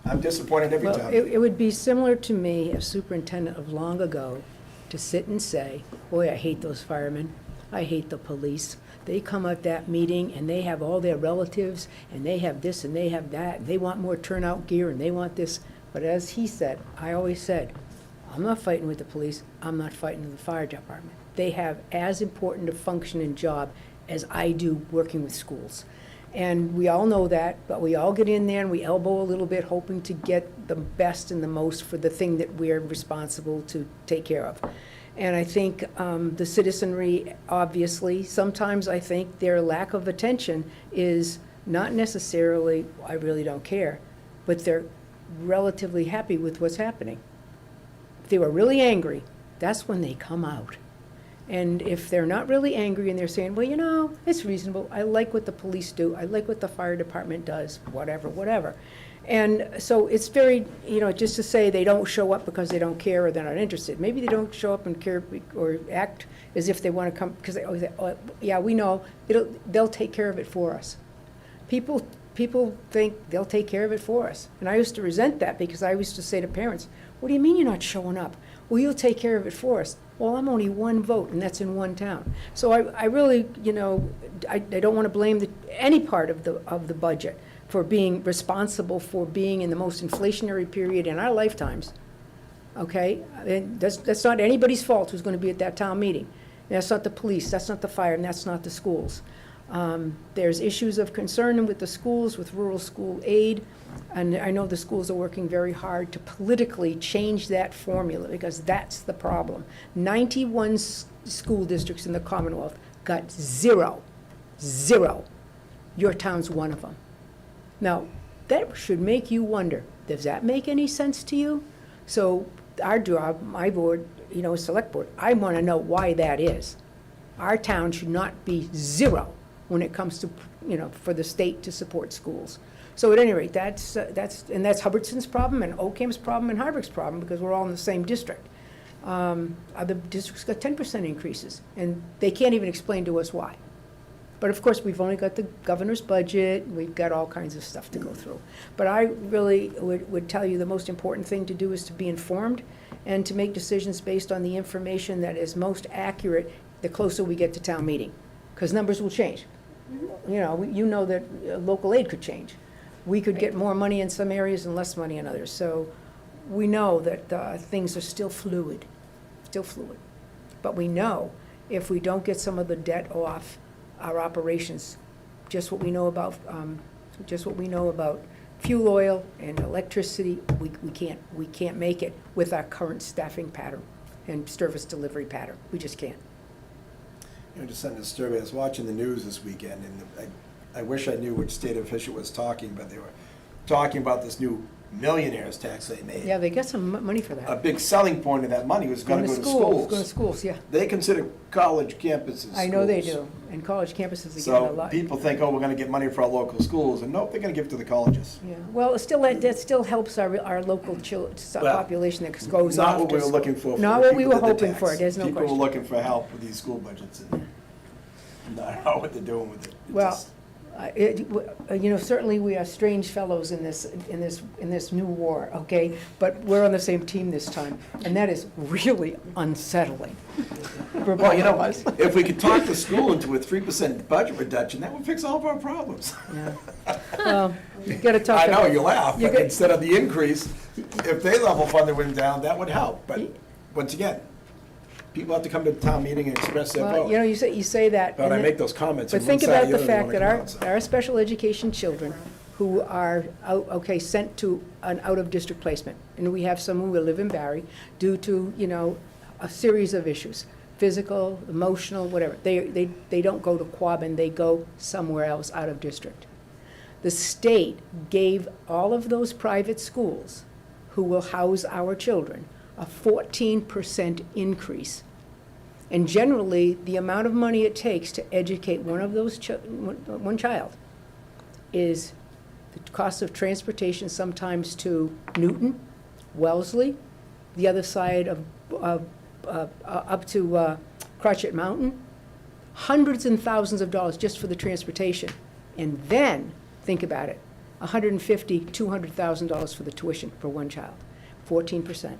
I'm disappointed every well, time. it would be similar to me, as superintendent of long ago, to sit and say, boy, I hate those firemen. I hate the police. They come at that meeting and they have all their relatives and they have this and they have that. And they want more turnout gear and they want this. But as he said, I always said, I'm not fighting with the police. I'm not fighting with the fire department. They have as important a function and job as I do working with schools. And we all know that, but we all get in there and we elbow a little bit, hoping to get the best and the most for the thing that we're responsible to take care of. And I think the citizenry, obviously, sometimes I think their lack of attention is not necessarily, I really don't care, but they're relatively happy with what's happening. If they were really angry, that's when they come out. And if they're not really angry and they're saying, well, you know, it's reasonable, I like what the police do, I like what the fire department does, whatever, whatever. And so it's very, you know, just to say they don't show up because they don't care or they're not interested. Maybe they don't show up and care or act as if they want to come, because they always say, oh, yeah, we know, they'll take care of it for us. People think they'll take care of it for us. And I used to resent that because I used to say to parents, what do you mean you're not showing up? Well, you'll take care of it for us. Well, I'm only one vote, and that's in one town. So I really, you know, I don't want to blame any part of the budget for being responsible for being in the most inflationary period in our lifetimes, okay? And that's not anybody's fault who's going to be at that town meeting. That's not the police, that's not the fire, and that's not the schools. There's issues of concern with the schools, with rural school aid, and I know the schools are working very hard to politically change that formula, because that's the problem. 91 school districts in the Commonwealth got zero. Your town's one of them. Now, that should make you wonder, does that make any sense to you? So our job, my board, you know, select board, I want to know why that is. Our town should not be zero when it comes to, you know, for the state to support schools. So at any rate, that's Hubbardston's problem and Oakham's problem and Hardwick's problem, because we're all in the same district. Other districts got 10% increases, and they can't even explain to us why. But of course, we've only got the governor's budget, we've got all kinds of stuff to go through. But I really would tell you the most important thing to do is to be informed and to make decisions based on the information that is most accurate the closer we get to town meeting, because numbers will change. You know that local aid could change. We could get more money in some areas and less money in others. So we know that things are still fluid. But we know if we don't get some of the debt off our operations, just what we know about fuel oil and electricity, we can't make it with our current staffing pattern and service delivery pattern. We just can't. You know, just sent a survey. I was watching the news this weekend, and I wish I knew which state official was talking, but they were talking about this new millionaires tax they made. Yeah, they get some money for that. A big selling point of that money was going to go to schools. Going to schools, yeah. They consider college campuses schools. I know they do, and college campuses are getting a lot. So people think, oh, we're going to get money for our local schools, and nope, they're going to give it to the colleges. Yeah, well, that still helps our local population that goes off to Not what we were school. looking for. Not what we were hoping for, there's no question. People were looking for help with these school budgets, and not know what they're doing with it. It Well, just- certainly we are strange fellows in this new war, okay? But we're on the same team this time, and that is really unsettling. for Well, both of us. if we could talk the school into a 3% budget reduction, that would fix all of our problems. Yeah. Well, you gotta talk. I know, about- you laugh, you but got- instead of the increase, if they level funded went down, that would help. But once again, people have to come to the town meeting and express their Well, vote. you say that. But and I then- make those comments, But and one think side or about the the other fact don't that wanna come out, so. our special education children who are, sent to an out-of-district placement, and we have some who live in Barre, due to, a series of issues, physical, emotional, whatever. They don't go to Quabbin, they go somewhere else out of district. The state gave all of those private schools who will house our children a 14% increase. And generally, the amount of money it takes to educate one of those one child is the cost of transportation sometimes to Newton, Wellesley, the other side of up to Crotchet Mountain, hundreds and thousands of dollars just for the transportation. And then, think about it, $150,000, $200,000 for the tuition for one child, 14%.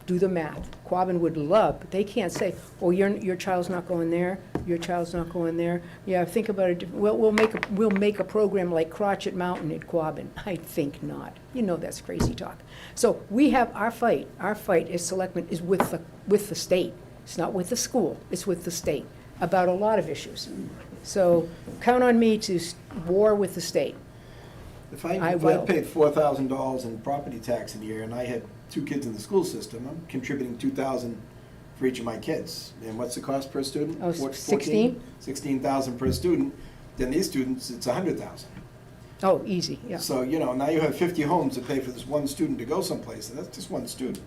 Do the math. Quabbin would love, but they can't say, oh, your child's not going there, your child's not going there. Yeah, think about it. Well, we'll make a program like Crotchet Mountain at Quabbin. I think not. That's crazy talk. So we have our fight. Our fight as selectmen is with the state. It's not with the school. It's with the state about a lot of issues. So count on me to war with the state. If I I will. paid $4,000 in property tax a year and I had 2 kids in the school system, I'm contributing $2,000 for each of my kids. And what's the cost per student? Oh, 16? $16,000 per student. Then these students, it's $100,000. Oh, easy, yeah. So, now you have 50 homes to pay for this one student to go someplace, and that's just one student.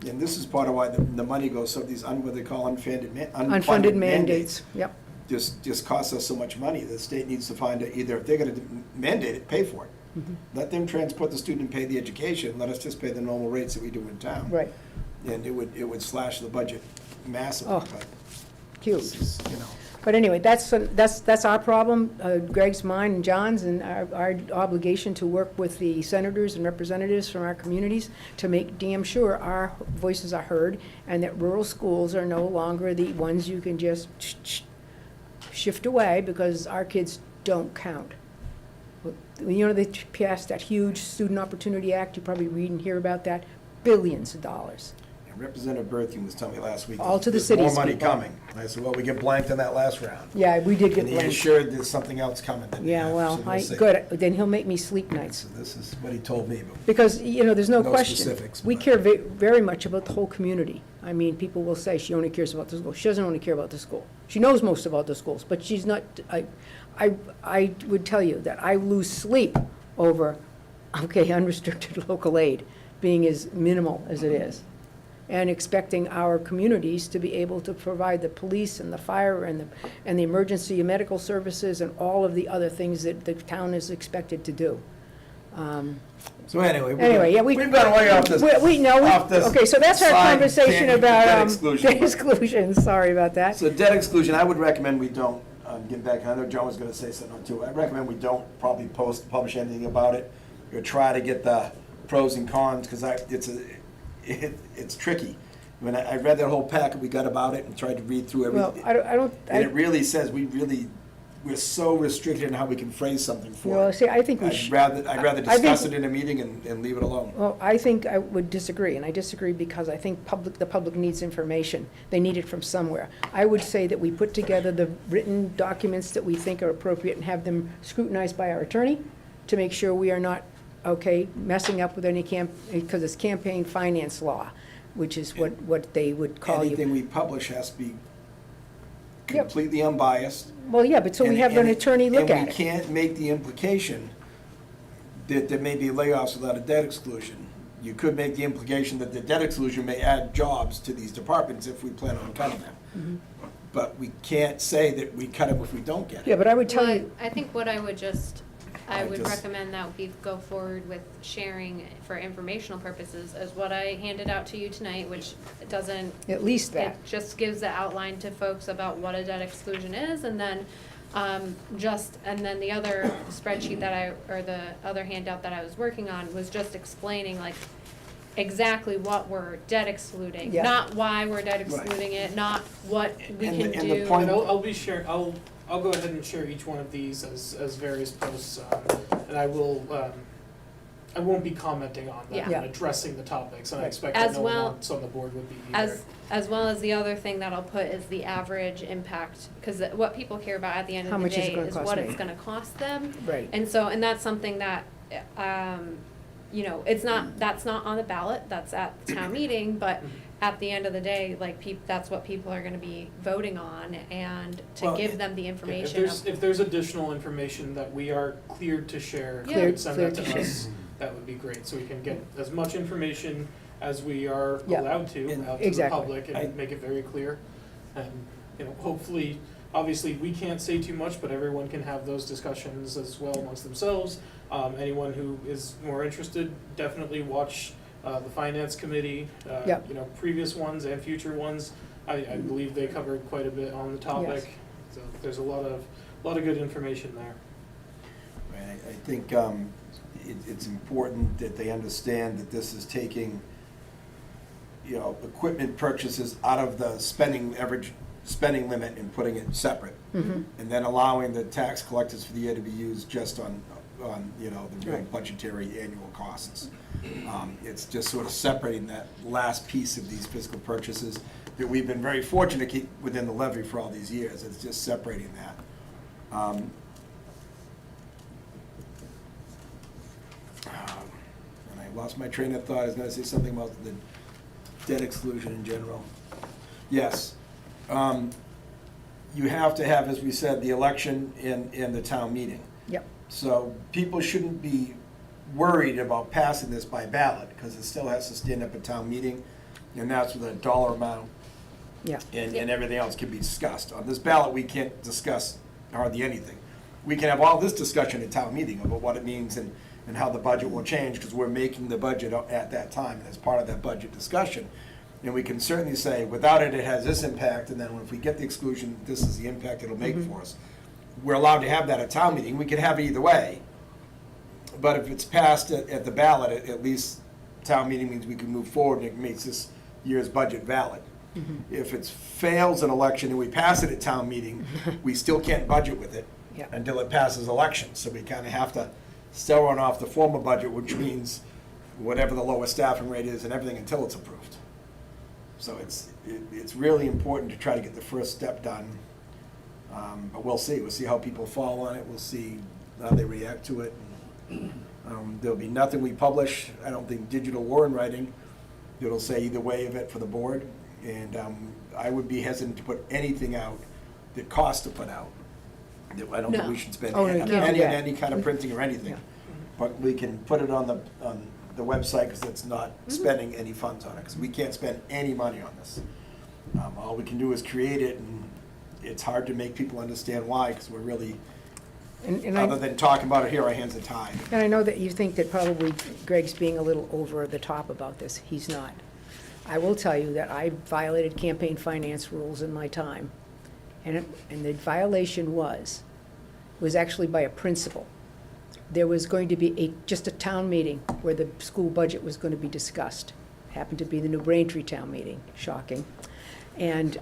And this is part of why the money goes, so these, what they call unfunded Unfunded mandates, yep. just costs us so much money. The state needs to find it, either if they're gonna mandate it, pay for it. Let them transport the student and pay the education, let us just pay the normal rates that we do in town. Right, And it would slash the budget massively, Oh. but, huge. it's, you know. But anyway, that's our problem, Greg's, mine, and John's, and our obligation to work with the senators and representatives from our communities to make damn sure our voices are heard, and that rural schools are no longer the ones you can just shift away because our kids don't count. You know, they passed that huge Student Opportunity Act, you probably read and hear about that, billions of dollars. And Representative Berthium was telling me last week. All to the there's cities, more money people. coming. And I said, well, we get blanked in that last round. Yeah, we did get And he blamed. assured there's something else coming. That Yeah, well, see. good, then he'll make me sleep nights. So this is what he told me, but Because, you know, there's no No question. specifics, We but- care very much about the whole community. I mean, people will say she only cares about the school. She doesn't only care about the school. She knows most about the schools, but she's not, I would tell you that I lose sleep over, okay, unrestricted local aid being as minimal as it is, and expecting our communities to be able to provide the police and the fire and the emergency medical services and all of the other things that the town is expected to do. so anyway. Anyway, yeah, we've gone way off this. off this okay, so that's our side conversation tangent, about debt exclusion. debt exclusion, sorry about that. So debt exclusion, I would recommend we don't, get back, I know John was gonna say something too. I recommend we don't probably publish anything about it, or try to get the pros and cons, because it's tricky. When I read that whole packet we got about it and tried to read through Well, everything. I don't, And it really says, we're so restricted in how we can phrase something you for know, it. see, I think we I'd should. rather I think- discuss it in a meeting and leave it alone. Well, I think I would disagree, and I disagree because I think the public needs information. They need it from somewhere. I would say that we put together the written documents that we think are appropriate and have them scrutinized by our attorney to make sure we are not, okay, messing up with any because it's campaign finance law, which is what they would call you. Anything we publish has to be Yep. completely unbiased. Well, yeah, but so we have an attorney look And at we it. can't make the implication that there may be layoffs without a debt exclusion. You could make the implication that the debt exclusion may add jobs to these departments if we plan on cutting them. Mm-hmm. But we can't say that we cut them if we don't get it. Yeah, but I would tell Well, you, I think what I would I would just- recommend that we go forward with sharing for informational purposes as what I handed out to you tonight, which doesn't, at least it that. just gives the outline to folks about what a debt exclusion is, and then, and then the other spreadsheet or the other handout that I was working on was just explaining like exactly what we're debt excluding, Yeah. not why we're debt excluding it, not what we And can the- and the do. point- I'll go ahead and share each one of these as various posts, and I won't be commenting on them Yeah. and addressing the topics, and I Right. expect As that no one well- else on the board would be either. As well as the other thing that I'll put is the average impact, because what people care about at the end How of the much is it day gonna is cost what me? it's gonna cost them. Right. And that's something that, you know, that's not on the ballot, that's at the town meeting, but at the end of the day, like, that's what people are gonna be voting on, and to Well, give them the Yeah, information of. if there's additional information that we are cleared to share, Yeah. you could send that Cleared to to us, that would be great, so we can get as much information as we are Yeah. allowed to And- out to the Exactly. public I- and make it very clear. And, you know, hopefully, obviously, we can't say too much, but everyone can have those discussions as well amongst themselves. Anyone who is more interested, definitely watch the Finance Committee, Yeah. you know, previous ones and future ones. I believe they covered quite a bit on the topic. Yes. So there's a lot of good information there. Right, I think it's important that they understand that this is taking, you know, equipment purchases out of the average spending limit and putting it separate. Mhm. And then allowing the tax collectors for the year to be used just on you know, the real Right. budgetary annual costs. It's just sort of separating that last piece of these fiscal purchases that we've been very fortunate to keep within the levy for all these years. It's just separating that. And I lost my train of thought. I was gonna say something about the debt exclusion in general. Yes. You have to have, as we said, the election and the town meeting. Yep. So people shouldn't be worried about passing this by ballot, because it still has to stand up at town meeting. And that's with a dollar amount Yeah. and everything else can be discussed. On this ballot, we can't discuss hardly anything. We can have all this discussion at town meeting about what it means and how the budget will change, because we're making the budget at that time, and as part of that budget discussion. And we can certainly say, without it, it has this impact, and then if we get the exclusion, this is the impact it'll make for us. We're allowed to have that at town meeting. We can have it either way. But if it's passed at the ballot, at least town meeting means we can move forward, and it makes this year's budget valid. If it fails an election and we pass it at town meeting, we still can't budget with it Yeah. until it passes election. So we kind of have to still run off the former budget, which means whatever the lowest staffing rate is and everything until it's approved. So it's really important to try to get the first step done. But we'll see. We'll see how people fall on it. We'll see how they react to it. There'll be nothing we publish, I don't think, digital or in writing, it'll say either way of it for the board. And I would be hesitant to put anything out that costs to put out. I don't think No. we should spend Oh, no, you can't do that. any kind of printing or anything. Yeah. But we can put it on the website, because it's not spending any funds on it, because we can't spend any money on this. All we can do is create it, and it's hard to make people understand why, because we're really, And other than talking about it here, our hands are tied. And I know that you think that probably Greg's being a little over the top about this. He's not. I will tell you that I violated campaign finance rules in my time. And the violation was actually by a principal. There was going to be just a town meeting where the school budget was going to be discussed. Happened to be the New Braintree town meeting, shocking. And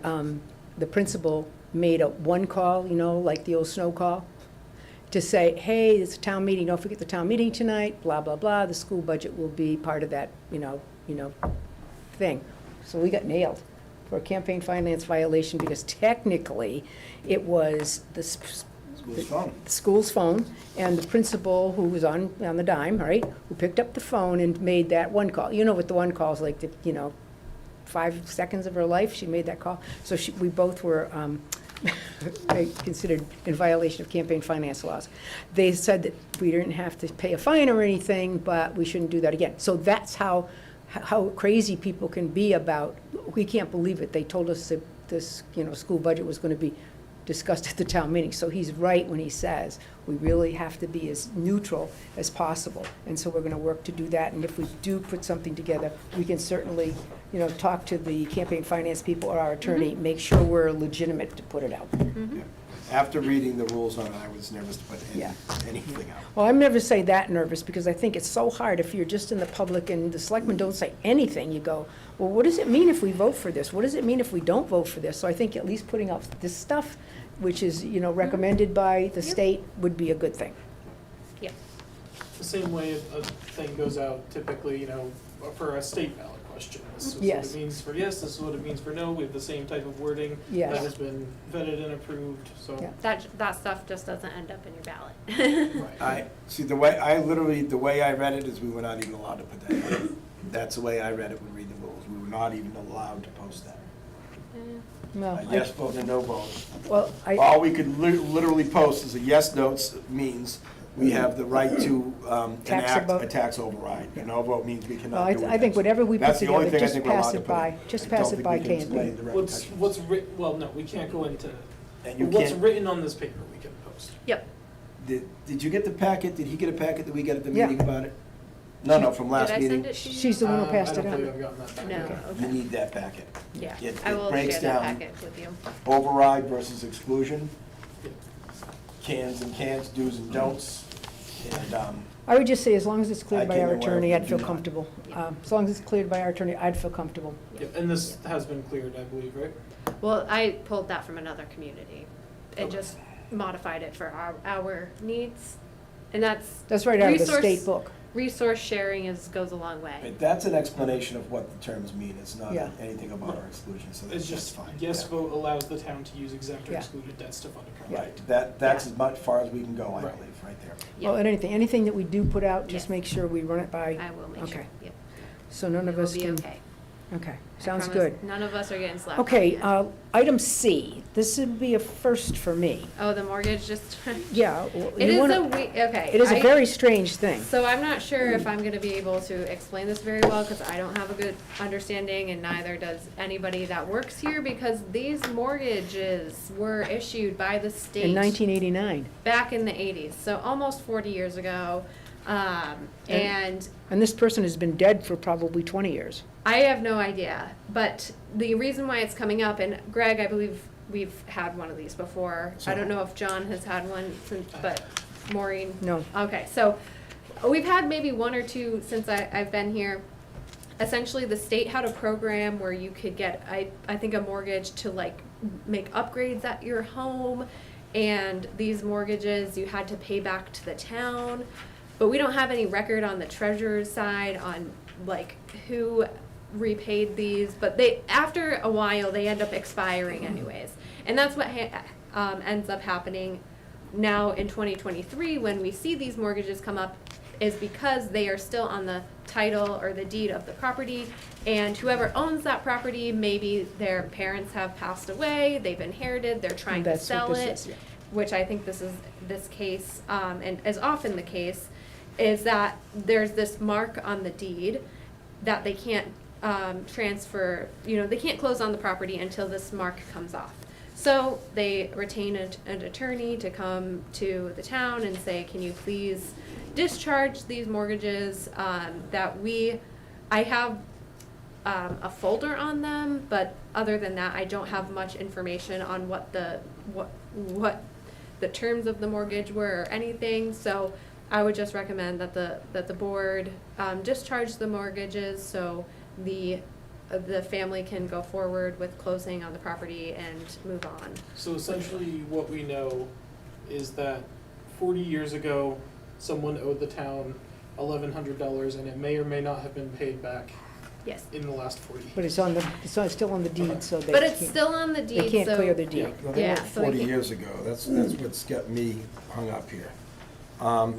the principal made a one call, like the old snow call, to say, hey, it's a town meeting, don't forget the town meeting tonight, blah, blah, blah, the school budget will be part of that, thing. So we got nailed for a campaign finance violation, because technically, it was the School's phone. school's phone, and the principal, who was on the dime, right, who picked up the phone and made that one call. You know what the one call's like, 5 seconds of her life, she made that call. So we both were considered in violation of campaign finance laws. They said that we didn't have to pay a fine or anything, but we shouldn't do that again. So that's how crazy people can be about, we can't believe it. They told us that this, school budget was going to be discussed at the town meeting. So he's right when he says we really have to be as neutral as possible. And so we're going to work to do that. And if we do put something together, we can certainly, talk to the campaign finance people or our attorney, make sure we're legitimate to put it out. Yeah. After reading the rules on it, I was nervous to put anything out. Well, I'm never say that nervous, because I think it's so hard if you're just in the public and the selectmen don't say anything. You go, well, what does it mean if we vote for this? What does it mean if we don't vote for this? So I think at least putting out this stuff, which is, recommended by the state, would be a good thing. Yep. The same way a thing goes out typically, for a state ballot question. This is what Yes. it means for yes, this is what it means for no. We have the same type of wording Yes. that has been vetted and approved, so. Yeah. That stuff just doesn't end up in your ballot. Right. The way I read it is we were not even allowed to put that in. That's the way I read it when reading the rules. We were not even allowed to post that. No, A yes vote and a no vote. well, All we could literally post is a yes vote means we have the right to Tax enact vote. a tax override. A no vote means we well, cannot do it. I think whatever we put That's the only together, thing I just think we're allowed pass to it put in. by, just I pass don't it think by we can explain K&P. the What's repercussions. well, no, we can't go into, And you what's can't- written on this paper we can post. Yep. Did you get the packet? Did he get a packet that we got at the Yeah. meeting about it? No, from last Did I meeting. send it to you? She's the one who passed I it don't out. believe I've gotten that back. No, Okay. You okay. need that packet. Yeah, It I will breaks share down that packet with you. Override versus exclusion, Yeah. cans and can'ts, do's and don'ts, and, I would just say, as long as it's I cleared by came our aware attorney, of I'd it, feel do not. comfortable. Yeah. As long as it's cleared by our attorney, I'd feel comfortable. Yep, and this has been cleared, I believe, right? Well, I pulled that from another community and Okay. just modified it for our needs. And That's right out of the resource- state book. Resource sharing goes a long way. but that's an explanation of what the terms mean. It's not Yeah. anything about our exclusion, so It's that's just, fine. yes Yeah. vote allows the town to use exempt or Yeah. excluded debts to fund a Yeah. project. Right, that's Yeah. as much far as we can go, I Right. believe, right there. Yep. Well, and anything that we do put out, just Yes. make sure we run it by. I will make sure, Okay. yep. So none It of will us be can okay. Okay, I sounds promise good. None of us are getting slapped. Okay, on it. item C, this would be a first for me. Oh, the mortgage just. Yeah. well, It you is wanna- okay. It is a very strange thing. So I'm not sure if I'm gonna be able to explain this very well, because I don't have a good understanding, and neither does anybody that works here, because these mortgages were issued by the state. In 1989. Back in the 80s, so almost 40 years ago. And And this person has been dead for probably 20 years. I have no idea, but the reason why it's coming up, and Greg, I believe we've had one of these before. I don't know if John has had one since, but Maureen? No. Okay, so we've had maybe one or two since I've been here. Essentially, the state had a program where you could get, I think, a mortgage to like make upgrades at your home, and these mortgages you had to pay back to the town. But we don't have any record on the treasurer's side on like who repaid these, but they, after a while, they end up expiring anyways. And that's what ends up happening now in 2023 when we see these mortgages come up, is because they are still on the title or the deed of the property, and whoever owns that property, maybe their parents have passed away, they've inherited, they're trying to That's what sell this is, it, yeah. which I think this is this case, and is often the case, is that there's this mark on the deed that they can't transfer, they can't close on the property until this mark comes off. So they retain an attorney to come to the town and say, can you please discharge these mortgages I have a folder on them, but other than that, I don't have much information on what the terms of the mortgage were or anything. So I would just recommend that the board discharge the mortgages so the family can go forward with closing on the property and move on. So essentially, what we know is that 40 years ago, someone owed the town $1,100, and it may or may not have been paid back Yes. in the last 40. But it's still on the deed, so they But it's can't- still on the deed, They can't so. clear the deed. Yeah. Well, they Yeah, went so they 40 can- years ago, that's what's got me hung up here. Was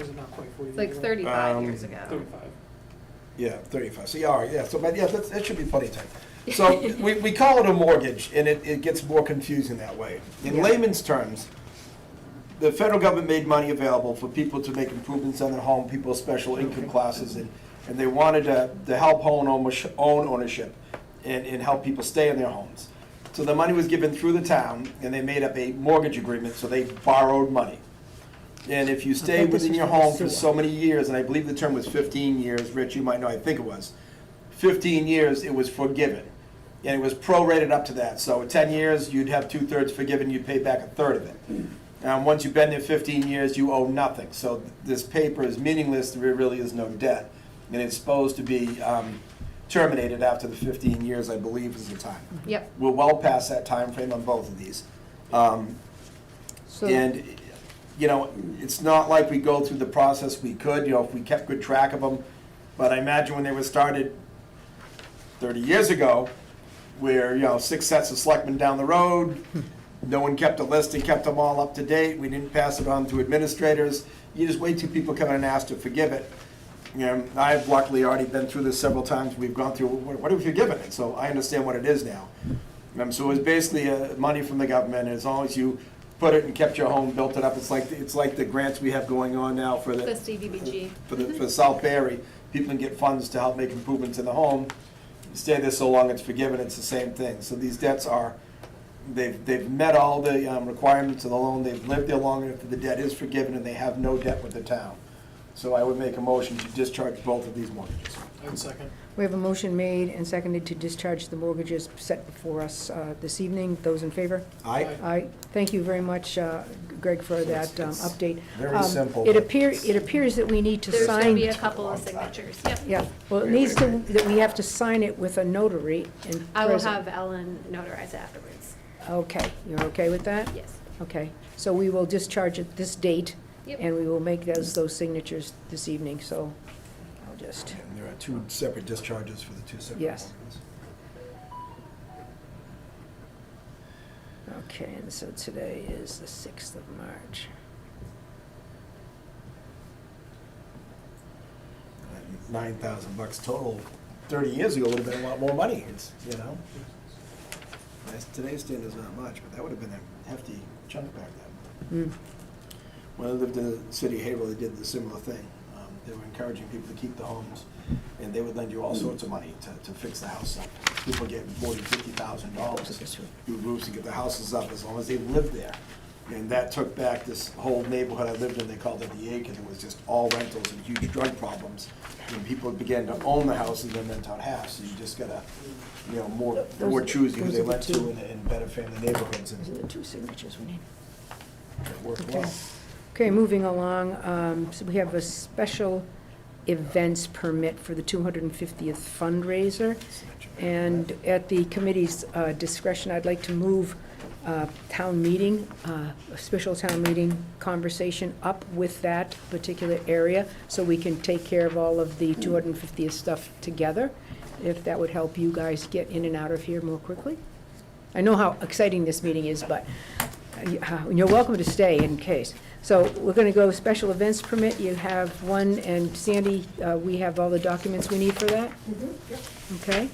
it not quite 40 It's like years ago? 35 years ago. 35. Yeah, 35, so, yeah, all right, yeah, so, but, yeah, that should be plenty of time. So, we call it a mortgage, and it gets more confusing that way. In Yeah. layman's terms, the federal government made money available for people to make improvements on their home, people of special income classes, and they wanted to help home ownership and help people stay in their homes. So the money was given through the town, and they made up a mortgage agreement, so they borrowed money. And if you stay thought this within was your for the home for sewer. so many years, and I believe the term was 15 years, Rich, you might know, I think it was, 15 years, it was forgiven. And it was prorated up to that. So 10 years, you'd have 2/3 forgiven, you'd pay back 1/3 of it. Once you've been there 15 years, you owe nothing. So this paper is meaningless, there really is no debt. And it's supposed to be terminated after the 15 years, I believe is the time. Yep. We're well past that time frame on both of these. So- And, it's not like we go through the process we could, if we kept good track of them. But I imagine when they were started 30 years ago, where, 6 sets of selectmen down the road, no one kept a list and kept them all up to date, we didn't pass it on to administrators, you just wait till people come in and ask to forgive it. I've luckily already been through this several times, we've gone through, what have we forgiven it? So I understand what it is now. So it was basically money from the government, and as long as you put it and kept your home, built it up, it's like the grants we have going on now for The the, CDBG. for South Barry. People can get funds to help make improvements in the home. You stay there so long, it's forgiven, it's the same thing. So these debts are, they've met all the requirements of the loan, they've lived there long enough that the debt is forgiven, and they have no debt with the town. So I would make a motion to discharge both of these mortgages. I would second. We have a motion made and seconded to discharge the mortgages set before us this evening. Those in favor? Aye? Aye. Thank you very much, Greg, for that it's update. very simple, It but appears that we need to There's gonna sign. be a couple of signatures, yep. Yeah, well, it needs to, that we have to sign it with a notary and. I will present. have Ellen notarize it afterwards. Okay, you're okay with that? Yes. Okay, so we will discharge at this date, Yep. and we will make those signatures this evening, so I'll just, And there are 2 separate discharges for the 2 separate Yes. mortgages. okay, and so today is the 6th of March. $9,000 total 30 years ago would have been a lot more money, it's, you know? Today's standard's not much, but that would have been a hefty chunk back then. Mm. When I lived in the city of Haverhill, they did the similar thing. They were encouraging people to keep the homes, and they would lend you all sorts of money to fix the house up. People get $40,000, $50,000 to do roofs to get the houses up as long as they lived there. And that took back this whole neighborhood I lived in, they called it the Acre, it was just all rentals and huge drug problems. And people began to own the houses and rent out half, so you just gotta, you know, more choosy who they rent to in bebetter family neighborhoods, Those are and the two signatures we need. it worked Okay. well. Okay, moving along, so we have a special events permit for the 250th fundraiser. And at the committee's discretion, I'd like to move town meeting, a special town meeting conversation up with that particular area, so we can take care of all of the 250th stuff together, if that would help you guys get in and out of here more quickly. I know how exciting this meeting is, but you're welcome to stay in case. So we're gonna go special events permit, you have one, and Sandy, we have all the documents we need for that? Okay.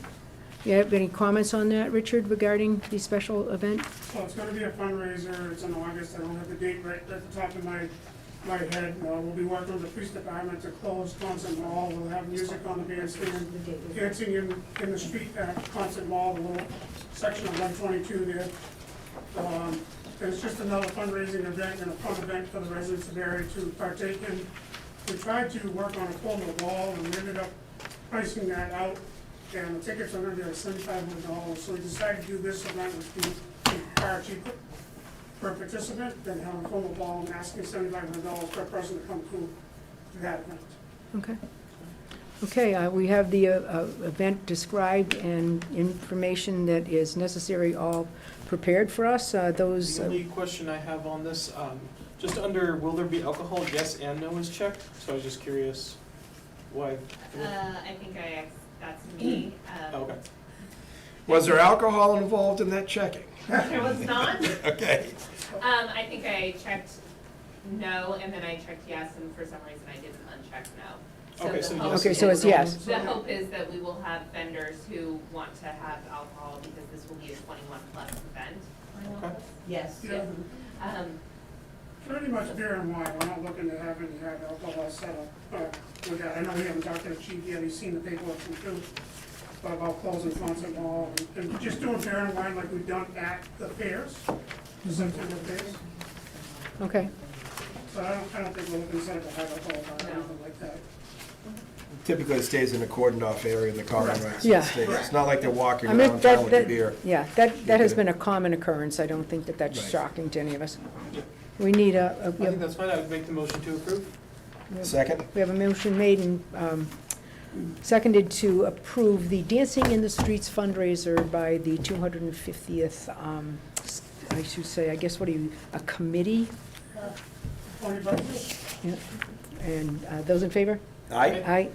You have any comments on that, Richard, regarding the special event? Well, it's gonna be a fundraiser, it's in August, I don't have the date right at the top of my head. We'll be working with the police department to close Constant Mall, we'll have music on the bandstand, dancing in the street at Constant Mall, the little section of 122 there. And it's just another fundraising event and a fun event for the residents of Barre to partake in. We tried to work on a formal wall, and we ended up pricing that out, and the tickets are gonna be like $7,500, so we decided to do this event, which would be far cheaper per participant than having a formal ball and asking $7,500 per person to come to that event. Okay. Okay, we have the event described and information that is necessary all prepared for us. Those, The only question I have on this, just under will there be alcohol, yes and no is checked, so I was just curious why. I think that's me. Okay. Was there alcohol involved in that checking? There was not. Okay. I think I checked no, and then I checked yes, and for some reason I didn't uncheck no. Okay, the so hope yes. Okay, so is- it's yes. The hope is that we will have vendors who want to have alcohol, because this will be a 21 plus event. Okay. Yes. Yeah, pretty much beer and wine, we're not looking to have any hard alcohol set up. I know we haven't talked to the chief yet, he's seen the paperwork from too, but about closing Constant Mall, and just doing beer and wine like we've done at the fairs, the September fairs. okay. So I don't think we're looking to set up a hard alcohol bar or anything like that. Typically, it stays in a cordoned off area in the car and rides. Yeah. It's not like they're walking I mean, around town with that, your beer. yeah, that has Okay. been a common occurrence. I don't think that that's Right. shocking to any of us. We need I think that's fine, I would make the motion to approve. Second? we have a motion made and seconded to approve the Dancing in the Streets fundraiser by the 250th, I should say, I guess, what are you, a committee? 20 bucks? Yeah. And those in favor? Aye. Aye.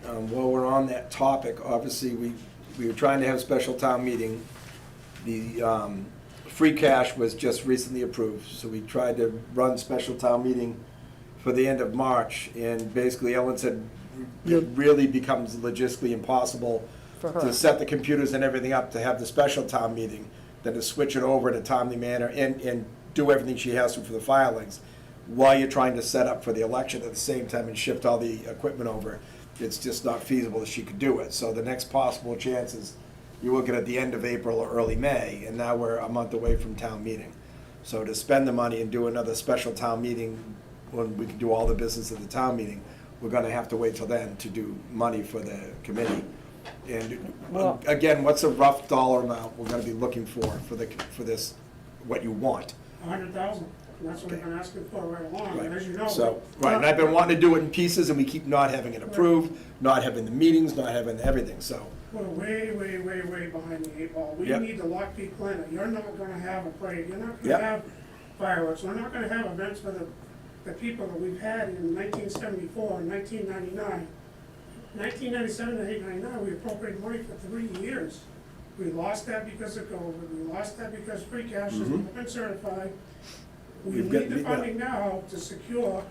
While we're on that topic, obviously, we were trying to have a special town meeting. The free cash was just recently approved, so we tried to run special town meeting for the end of March, and basically Ellen said it really becomes logistically impossible For her. to set the computers and everything up to have the special town meeting, then to switch it over in a timely manner and do everything she has to for the filings, while you're trying to set up for the election at the same time and shift all the equipment over. It's just not feasible that she could do it. So the next possible chance is you're looking at the end of April or early May, and now we're a month away from town meeting. So to spend the money and do another special town meeting when we can do all the business at the town meeting, we're gonna have to wait till then to do money for the committee. And Well- again, what's a rough dollar amount we're gonna be looking for this, what you want? 100,000, and that's what we've been asking for right along, and as you know. So, right, and I've been wanting to do it in pieces, and we keep not having it approved, not having the meetings, not having everything, so. We're way behind the 8 ball. We Yep. need to lock people in. You're not gonna have a parade, you're not Yep. gonna have fireworks, we're not gonna have events for the people that we've had in 1974 and 1999. 1997 to 1999, we appropriated money for 3 years. We lost that because of COVID, we lost that because free cash has Mhm. not been certified. We We've got- need the funding now to secure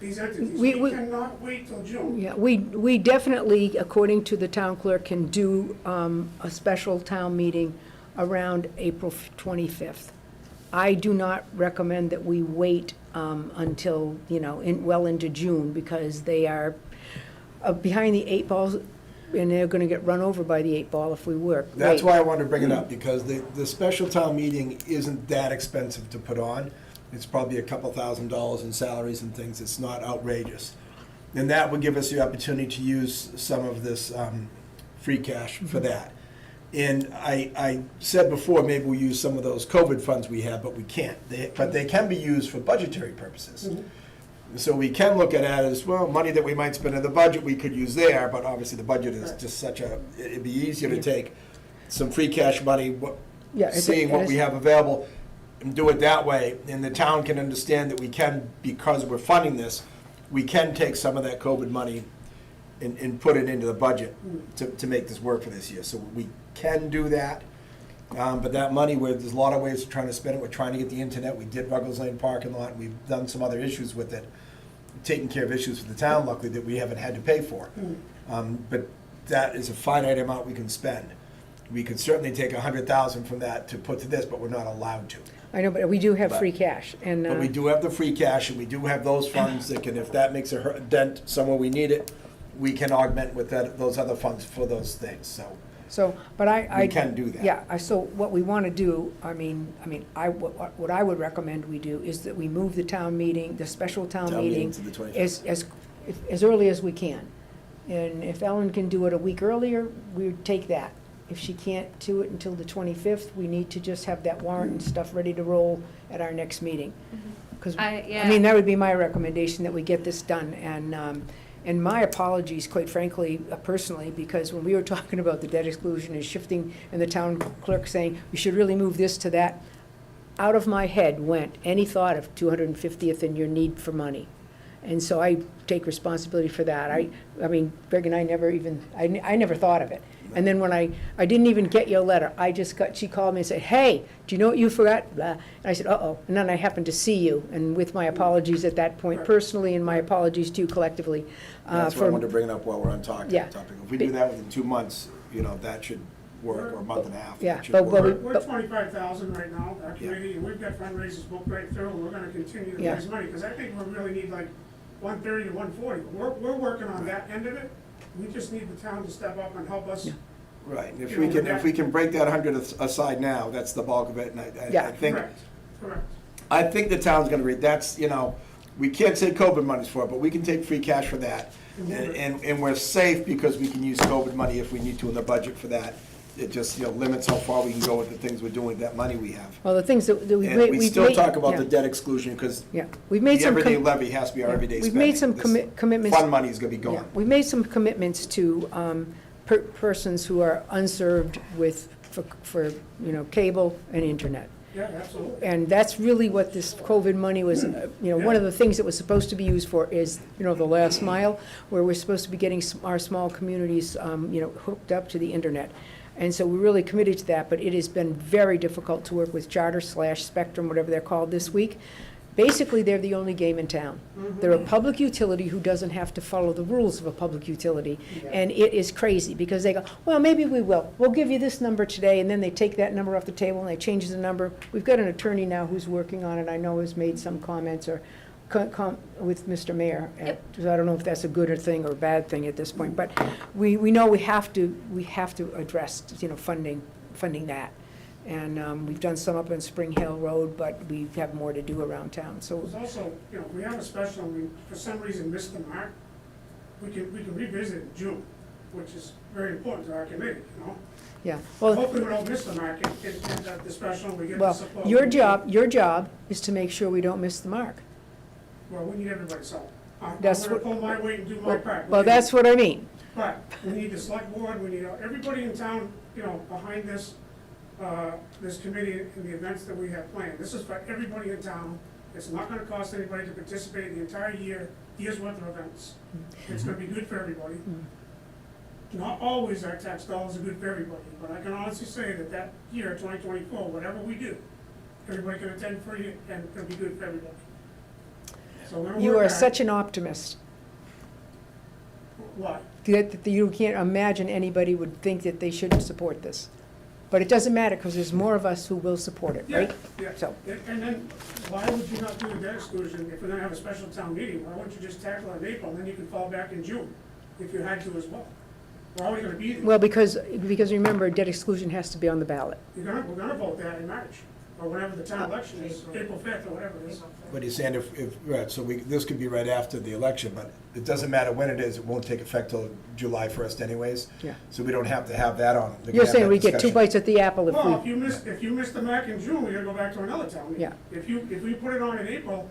these entities. We- We we- cannot wait till June. Yeah, we definitely, according to the town clerk, can do a special town meeting around April 25th. I do not recommend that we wait until, well into June, because they are behind the 8 balls, and they're gonna get run over by the 8 ball if we work. That's Wait. why I wanted to bring it up, because the special town meeting isn't that expensive to put on. It's probably a couple $1,000s in salaries and things, it's not outrageous. And that would give us the opportunity to use some of this free cash for that. And I said before, maybe we use some of those COVID funds we have, but we can't. But they can be used for budgetary purposes. So we can look at it as, well, money that we might spend in the budget, we could use there, but obviously the budget is just it'd be easier to take some free cash money, seeing what we have available, and do it that way. And the town can understand that we can, because we're funding this, we can take some of that COVID money and put it into the budget to make this work for this year. So we can do that. But that money, there's a lot of ways of trying to spend it. We're trying to get the internet. We did Ruggles Lane parking lot. We've done some other issues with it, taking care of issues with the town, luckily, that we haven't had to pay for. But that is a finite amount we can spend. We could certainly take 100,000 from that to put to this, but we're not allowed to. I know, but we do have free cash, and. But we do have the free cash, and we do have those funds that can, if that makes a dent somewhere we need it, we can augment with those other funds for those things, So, but we can do that. Yeah, so what we want to do, what I would recommend we do is that we move the town meeting, the special town meeting, to the 25th. as early as we can. And if Ellen can do it a week earlier, we would take that. If she can't do it until the 25th, we need to just have that warrant and stuff ready to roll at our next meeting. Because, that would be my recommendation, that we get this done. And my apologies, quite frankly, personally, because when we were talking about the debt exclusion and shifting, and the town clerk saying, we should really move this to that, out of my head went any thought of 250th and your need for money. And so I take responsibility for that. I mean, Greg and I never thought of it. And then when I didn't even get your letter, she called me and said, hey, do you know what you forgot? Blah. And I said, uh-oh. And then I happened to see you, and with my apologies at that point personally, and my apologies to you collectively. That's why I wanted to bring it up while we're on topic. Yeah. If we do that within 2 months, that should work, or a month and a half. Yeah, that should but work. We're 25,000 right now, our committee, and we've got fundraisers booked right through, and we're gonna continue to raise money, because I think we really need like 130 to 140. We're working on that end of it. We just need the town to step up and help us. Right, and if we can break that 100 aside now, that's the bulk of it, and I think. Correct. I think the town's gonna read, we can't say COVID money's for it, but we can take free cash for that. And we're safe because we can use COVID money if we need to in the budget for that. It just, limits how far we can go with the things we're doing with that money we have. Well, the things that we've And made. we still talk about the debt exclusion, because Yeah, the everyday levy has to be our everyday spending. We've made some This commitments. Fund money is gonna be Yeah, gone. we've made some commitments to persons who are unserved for cable and internet. Yeah, absolutely. And that's really what this COVID money was, one of the things it was supposed to be used for is, the last mile, where we're supposed to be getting our small communities, hooked up to the internet. And so we're really committed to that, but it has been very difficult to work with Charter/Spectrum, whatever they're called this week. Basically, they're the only game in town. They're a public utility who doesn't have to follow the rules of a public utility. And it is crazy, because they go, well, maybe we will. We'll give you this number today, and then they take that number off the table and they change the number. We've got an attorney now who's working on it, I know has made some comments with Mr. Mayor. So I don't know if that's a good thing or a bad thing at this point, but we know we have to address, funding that. And we've done some up in Springhill Road, but we have more to do around town, so. There's also, we have a special, we, for some reason, missed the mark. We can revisit in June, which is very important to our committee, Yeah, well, Hopefully we don't miss the mark at the special, we get the well, support. your job is to make sure we don't miss the mark. Well, we need everybody's help. I'm That's gonna what- pull my weight and do my part. Well, that's what I mean. But we need the select board, we need everybody in town, behind this, this committee and the events that we have planned. This is for everybody in town. It's not gonna cost anybody to participate in the entire year's worth of events. It's gonna be good for everybody. Not always our tax dollars are good for everybody, but I can honestly say that year, 2024, whatever we do, everybody can attend free and it'll be good for everybody. So we're gonna You work are at it. such an optimist. What? That you can't imagine anybody would think that they shouldn't support this. But it doesn't matter, because there's more of us who will support it, right? Yeah, yeah. So, And then, why would you not do the debt exclusion if we're gonna have a special town meeting? Why wouldn't you just tackle it in April, then you can fall back in June, if you had to as well? We're already gonna be there. well, because remember, debt exclusion has to be on the ballot. We're gonna vote that in March, or whenever the town election is, April 5th, or whatever it is. But he's saying right, so this could be right after the election, but it doesn't matter when it is, it won't take effect till July 1st anyways. Yeah. So we don't have to have that on. You're saying we get 2 bites at the apple if Well, if we, you miss the mark in June, we gotta go back to another town meeting. Yeah. If we put it on in April,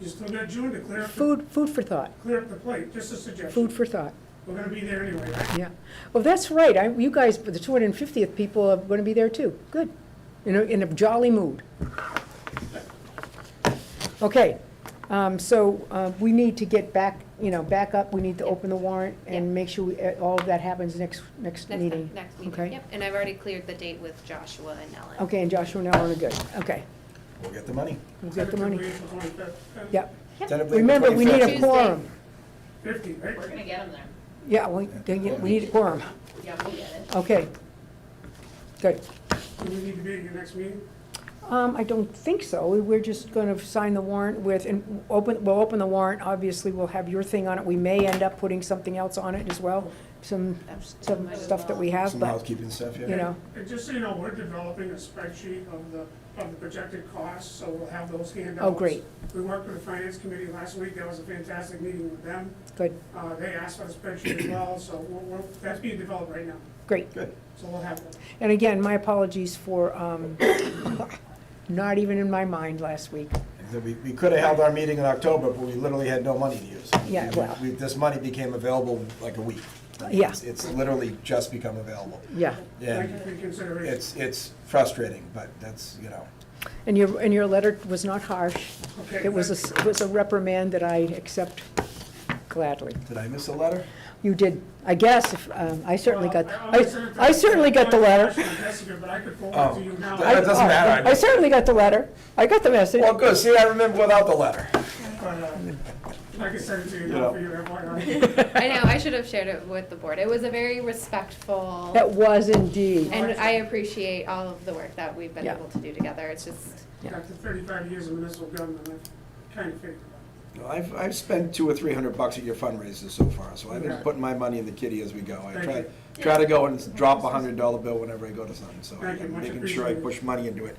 you still got June to clear up, food for thought, clear up the plate, just a suggestion. food for thought, We're gonna be there anyway, right? yeah. Well, that's right, you guys, the 250th people are gonna be there too, good, in a jolly mood. Okay, so we need to get back up, we need to open the warrant and make sure all of that happens next meeting. Next meeting, Okay. yep, and I've already cleared the date with Joshua and Ellen. Okay, and Joshua and Ellen are good, okay, We'll get the money. we'll get the money. Tentatively April 25th. Yep, Tentatively remember, we need a 25th. quorum. 50, right? We're gonna get them there. Yeah, we need a quorum, Yeah, we'll get it. okay. Good. Do we need to be at your next meeting? I don't think so. We're just going to sign the warrant and we'll open the warrant. Obviously, we'll have your thing on it. We may end up putting something else on it as well, some stuff that we have, Some but, housekeeping stuff, yeah. you know, And just so you know, we're developing a spreadsheet of the projected costs, so we'll have those handouts. oh, great, We worked with the finance committee last week, that was a fantastic meeting with them. good, They asked for the spreadsheet as well, so that's being developed right now, great. Good. so we'll have that. And again, my apologies for not even in my mind last week. We could have held our meeting in October, but we literally had no money to use. Yeah, well. This money became available in like a week. Yeah. It's literally just become available. Yeah, Thank you And for your consideration. it's frustrating, but that's, and your letter was not harsh. Okay, It was a reprimand that I accept gladly. did I miss a letter? You did, I guess, if, I certainly got, Well, sent it to- I certainly got the letter. Jessica, but I could forward Oh. it to you now. That doesn't matter. I certainly got the letter. I got the message. Well, good, see, I remember without the letter. But, I can send it to you You now know. for your FYI. I know, I should have shared it with the board. It was a very respectful, That was indeed. and I appreciate all of the work that we've been Yeah. able to do together. It's just, Yeah. After 35 years of municipal government, I've kind of figured it I've spent $200 or $300 at your fundraisers so far, so I've been Okay. putting my money in the kitty as we go. I Thank try to go and drop $100 bill whenever I go to something, so Thank you, I'm much making sure I appreciated. push money into it.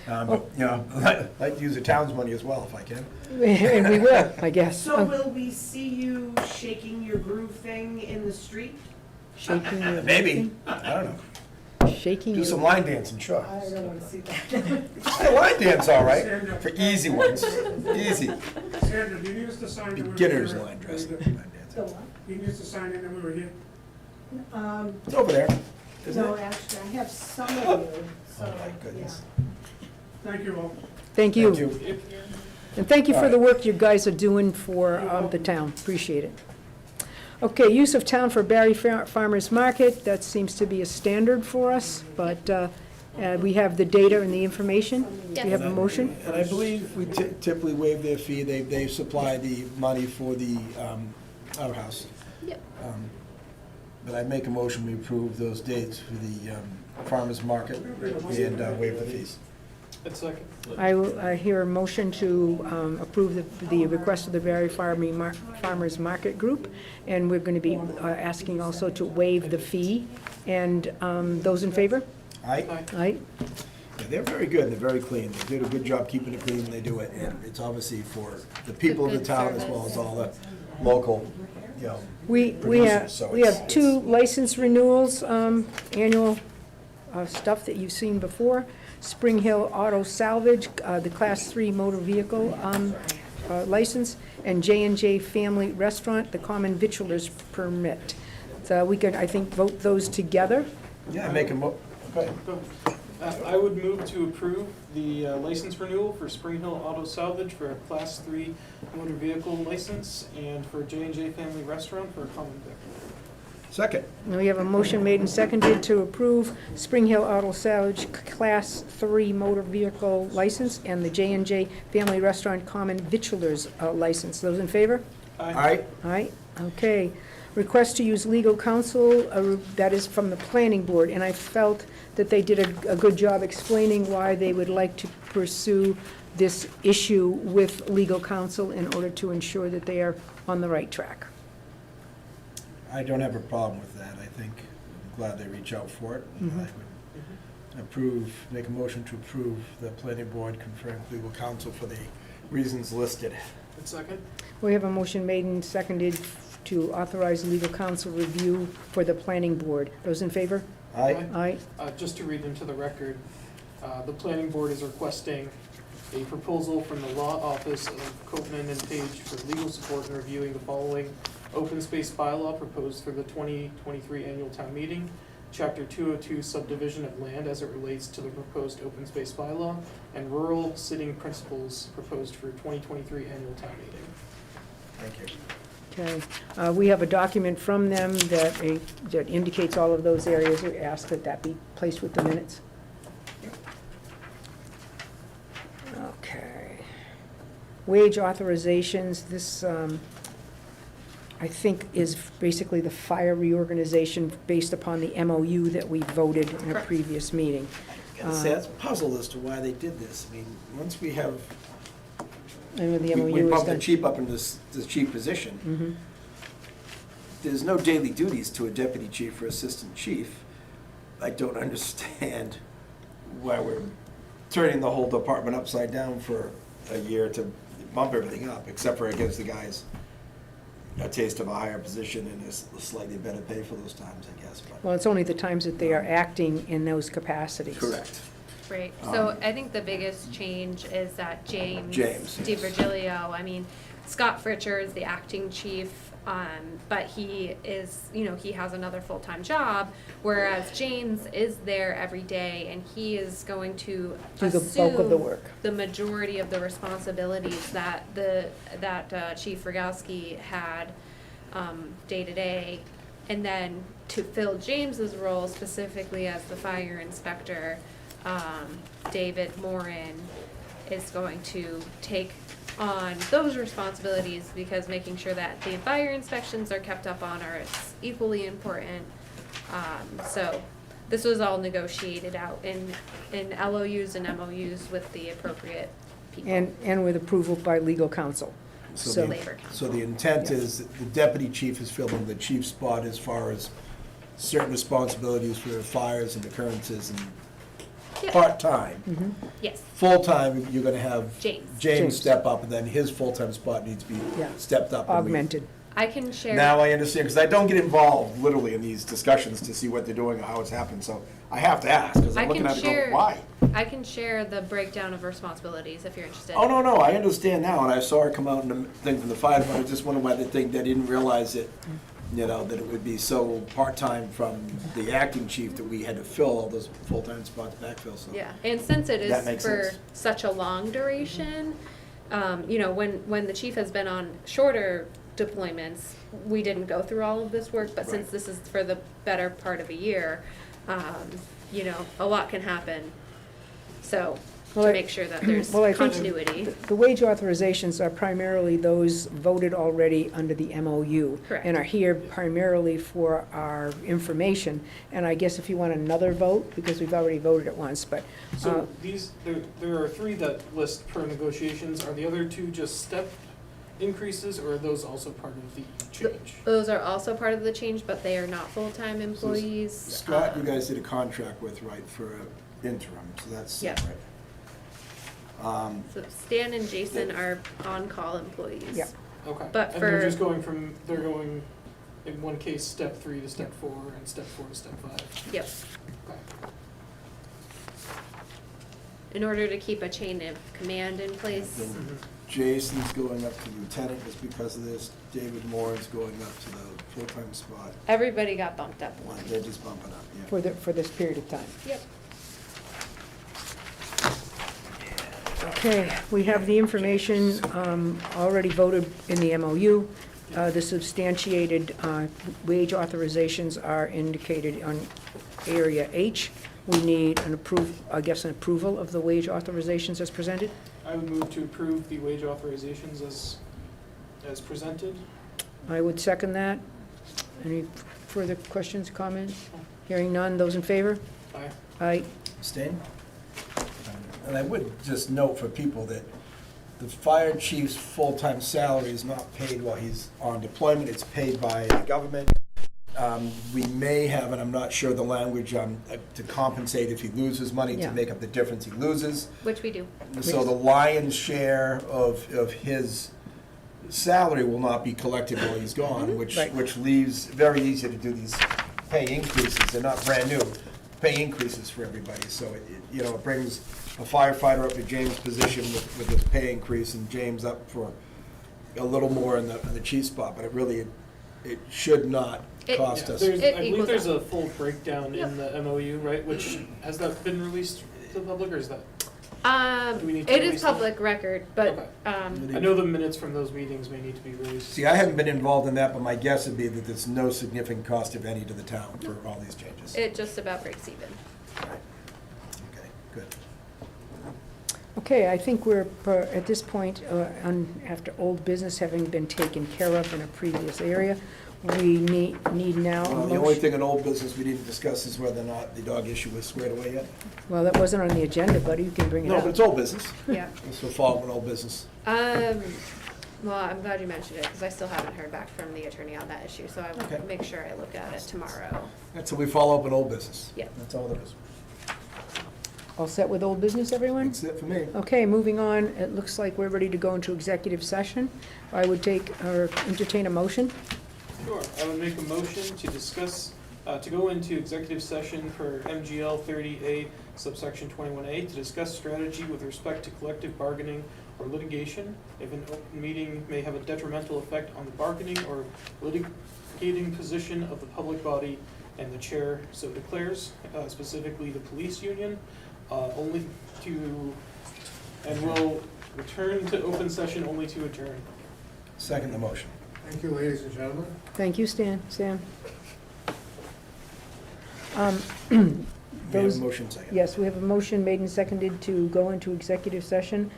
But, I'd like to use the town's money as well if I can. And we will, I guess. So will we see you shaking your groove thing in the street? Shaking your. Maybe, I don't know. Shaking Do your. some line dancing, sure. I don't wanna see that. I line dance all right, for easy ones, easy. up. Sandra, do you need us to sign that we were Beginner's here? line dressing. The Line dancing. what? You need us to sign in that we were here? It's over there, isn't No, it? actually, I have some of you, so, Oh, my goodness. Thank you all. Thank you. Thank you. And thank you for All the right. work you guys are doing for the town. Appreciate it. Okay, use of town for Barre Farmers Market. That seems to be a standard for us, but we have the data and the information. Do you have a motion? And I believe we typically waive their fee, they supply the money for the outhouse. yep. But I make a motion, we approve those dates for the farmer's market and waive the fees. It's second. I hear a motion to approve the request of the Barre Farmers Market Group, and we're going to be asking also to waive the fee. And those in favor? Aye? Aye. Yeah, they're very good, they're very clean, they did a good job keeping it clean when they do it, and it's obviously for the people of the Good town as well as all the local, We producers, so have it's- two license renewals, annual stuff that you've seen before. Springhill Auto Salvage, the Class 3 motor vehicle license, and J&J Family Restaurant, the common victualers permit. So we could, I think, vote those together. Yeah, make a go ahead. I would move to approve the license renewal for Springhill Auto Salvage for a Class 3 motor vehicle license and for J&J Family Restaurant for a common vic. Second. And we have a motion made and seconded to approve Springhill Auto Salvage Class 3 motor vehicle license and the J&J Family Restaurant Common Vitulers license. Those in favor? All right. All right, okay. Request to use legal counsel, that is from the planning board, and I felt that they did a good job explaining why they would like to pursue this issue with legal counsel in order to ensure that they are on the right track. I don't have a problem with that. I think, I'm glad they reach out for it. And I would make a motion to approve the planning board conferring with legal counsel for the reasons listed. And second? We have a motion made and seconded to authorize legal counsel review for the planning board. Those in favor? Aye. Aye. Just to read into the record, the planning board is requesting a proposal from the law office of Copeman and Page for legal support in reviewing the following open space bylaw proposed for the 2023 annual town meeting, Chapter 202 subdivision of land as it relates to the proposed open space bylaw, and rural sitting principles proposed for 2023 annual town meeting. Thank you. Okay. We have a document from them that indicates all of those areas. We ask that that be placed with the minutes. Okay. Wage authorizations, this, I think, is basically the fire reorganization based upon the MOU that we voted in a Correct. previous meeting. I gotta say, that's puzzled as to why they did this. I mean, once we have, I know the we MOU is bumped the done. chief up into this chief position. Mhm. There's no daily duties to a deputy chief or assistant chief. I don't understand why we're turning the whole department upside down for a year to bump everything up, except for it gives the guys a taste of a higher position and a slightly better pay for those times, I guess, but. Well, it's only the times that they are acting in those capacities. Correct. Right, so I think the biggest change is that James, yes. DiVirgilio, I mean, Scott Fritcher is the acting chief, but he is, he has another full-time job, whereas James is there every day, and he is going to Do the bulk of the assume work. the majority of the responsibilities that Chief Rogowski had day-to-day. And then to fill James's role specifically as the fire inspector, David Moran is going to take on those responsibilities, because making sure that the fire inspections are kept up on are equally important. So this was all negotiated out in LOUs and MOUs with the appropriate people. And with approval by legal counsel. So the- Labor. So the intent Yeah. is that the deputy chief is filling the chief's spot as far as certain responsibilities for fires and occurrences and Yeah. part-time. Mhm. Yes, Full-time, you're gonna have James. James. step up, and then his full-time spot needs to be Yeah. stepped up. and we- Augmented. I can share. Now I understand, because I don't get involved literally in these discussions to see what they're doing or how it's happened, so I have to ask, because I I'm looking can at it going, share- why? I can share the breakdown of responsibilities if you're interested. Oh, no, I understand now, and I saw it come out in the thing from the fire, but I just wondered why they didn't realize it, that it would be so part-time from the acting chief that we had to fill all those full-time spots backfill, so. Yeah, and since it That is makes for sense. such a long duration, when the chief has been on shorter deployments, we didn't go through all of this work, but since Right. this is for the better part of a year, a lot can happen. So, Well, to I- make sure that there's Well, I think continuity. The wage authorizations are primarily those voted already under the MOU. Correct. And are here primarily for our information. And I guess if you want another vote, because we've already voted it once, but, So there are three that list per negotiations. Are the other two just step increases, or are those also part of the change? Those are also part of the change, but they are not full-time employees. Scott, you guys did a contract with, right, for an interim, so that's Yeah. separate. So Stan and Jason are on-call employees. Yeah. Okay. But And they're for- just they're going, in one case, step 3 to step 4, and step 4 to step 5. Yep. Okay. In order to keep a chain of command in place. Then Mhm. Jason's going up to lieutenant just because of this, David Moore's going up to the full-time spot. Everybody got bumped up one. They're just bumping up, yeah. for this period of time. Yep. Okay, we have the information already voted in the MOU. The substantiated wage authorizations are indicated on area H. We need an approval of the wage authorizations as presented. I would move to approve the wage authorizations as presented. I would second that. Any further questions, comments? Hearing none, those in favor? Aye. Aye. Abstain? And I would just note for people that the fire chief's full-time salary is not paid while he's on deployment, it's paid by the government. We may have, and I'm not sure the language, to compensate if he loses money, Yeah. to make up the difference he loses. Which we do. So the lion's share of his salary will not be collected while he's gone, which Right. leaves very easy to do these pay increases. They're not brand new, pay increases for everybody. So it brings a firefighter up to James' position with his pay increase, and James up for a little more in the chief spot. But it should not cost us. I It believe equals there's out. a full breakdown Yep. in the MOU, right? Which, has that been released to the public, or is that? Do we need to It release is that? public record, but, Okay. I know the minutes from those meetings may need to be released. See, I haven't been involved in that, but my guess would be that there's no significant cost, if any, to the town for all these changes. it just about breaks even. Okay, good. Okay, I think we're, at this point, after old business having been taken care of in a previous area, we need now a The only motion. thing in old business we didn't discuss is whether or not the dog issue was squared away yet. Well, that wasn't on the agenda, buddy, you can bring it No, up. but it's old business. Yeah. This will fall in old business. Well, I'm glad you mentioned it, because I still haven't heard back from the attorney on that issue, so I Okay. will make sure I look at it tomorrow. That's how we follow up in old business. Yeah. That's all there is. All set with old business, everyone? That's it for me. Okay, moving on, it looks like we're ready to go into executive session. I would entertain a motion. Sure, I would make a motion to discuss, to go into executive session for MGL 30A subsection 21A to discuss strategy with respect to collective bargaining or litigation. If an open meeting may have a detrimental effect on the bargaining or litigating position of the public body and the chair so declares, specifically the police union, and will return to open session only to adjourn. Second the motion. Thank you, ladies and gentlemen. Thank you, Stan. We have Those- a motion second. Yes, we have a motion made and seconded to go into executive session.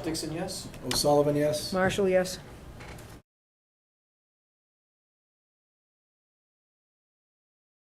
Dixon, yes? O'Sullivan, yes? Marshall, yes?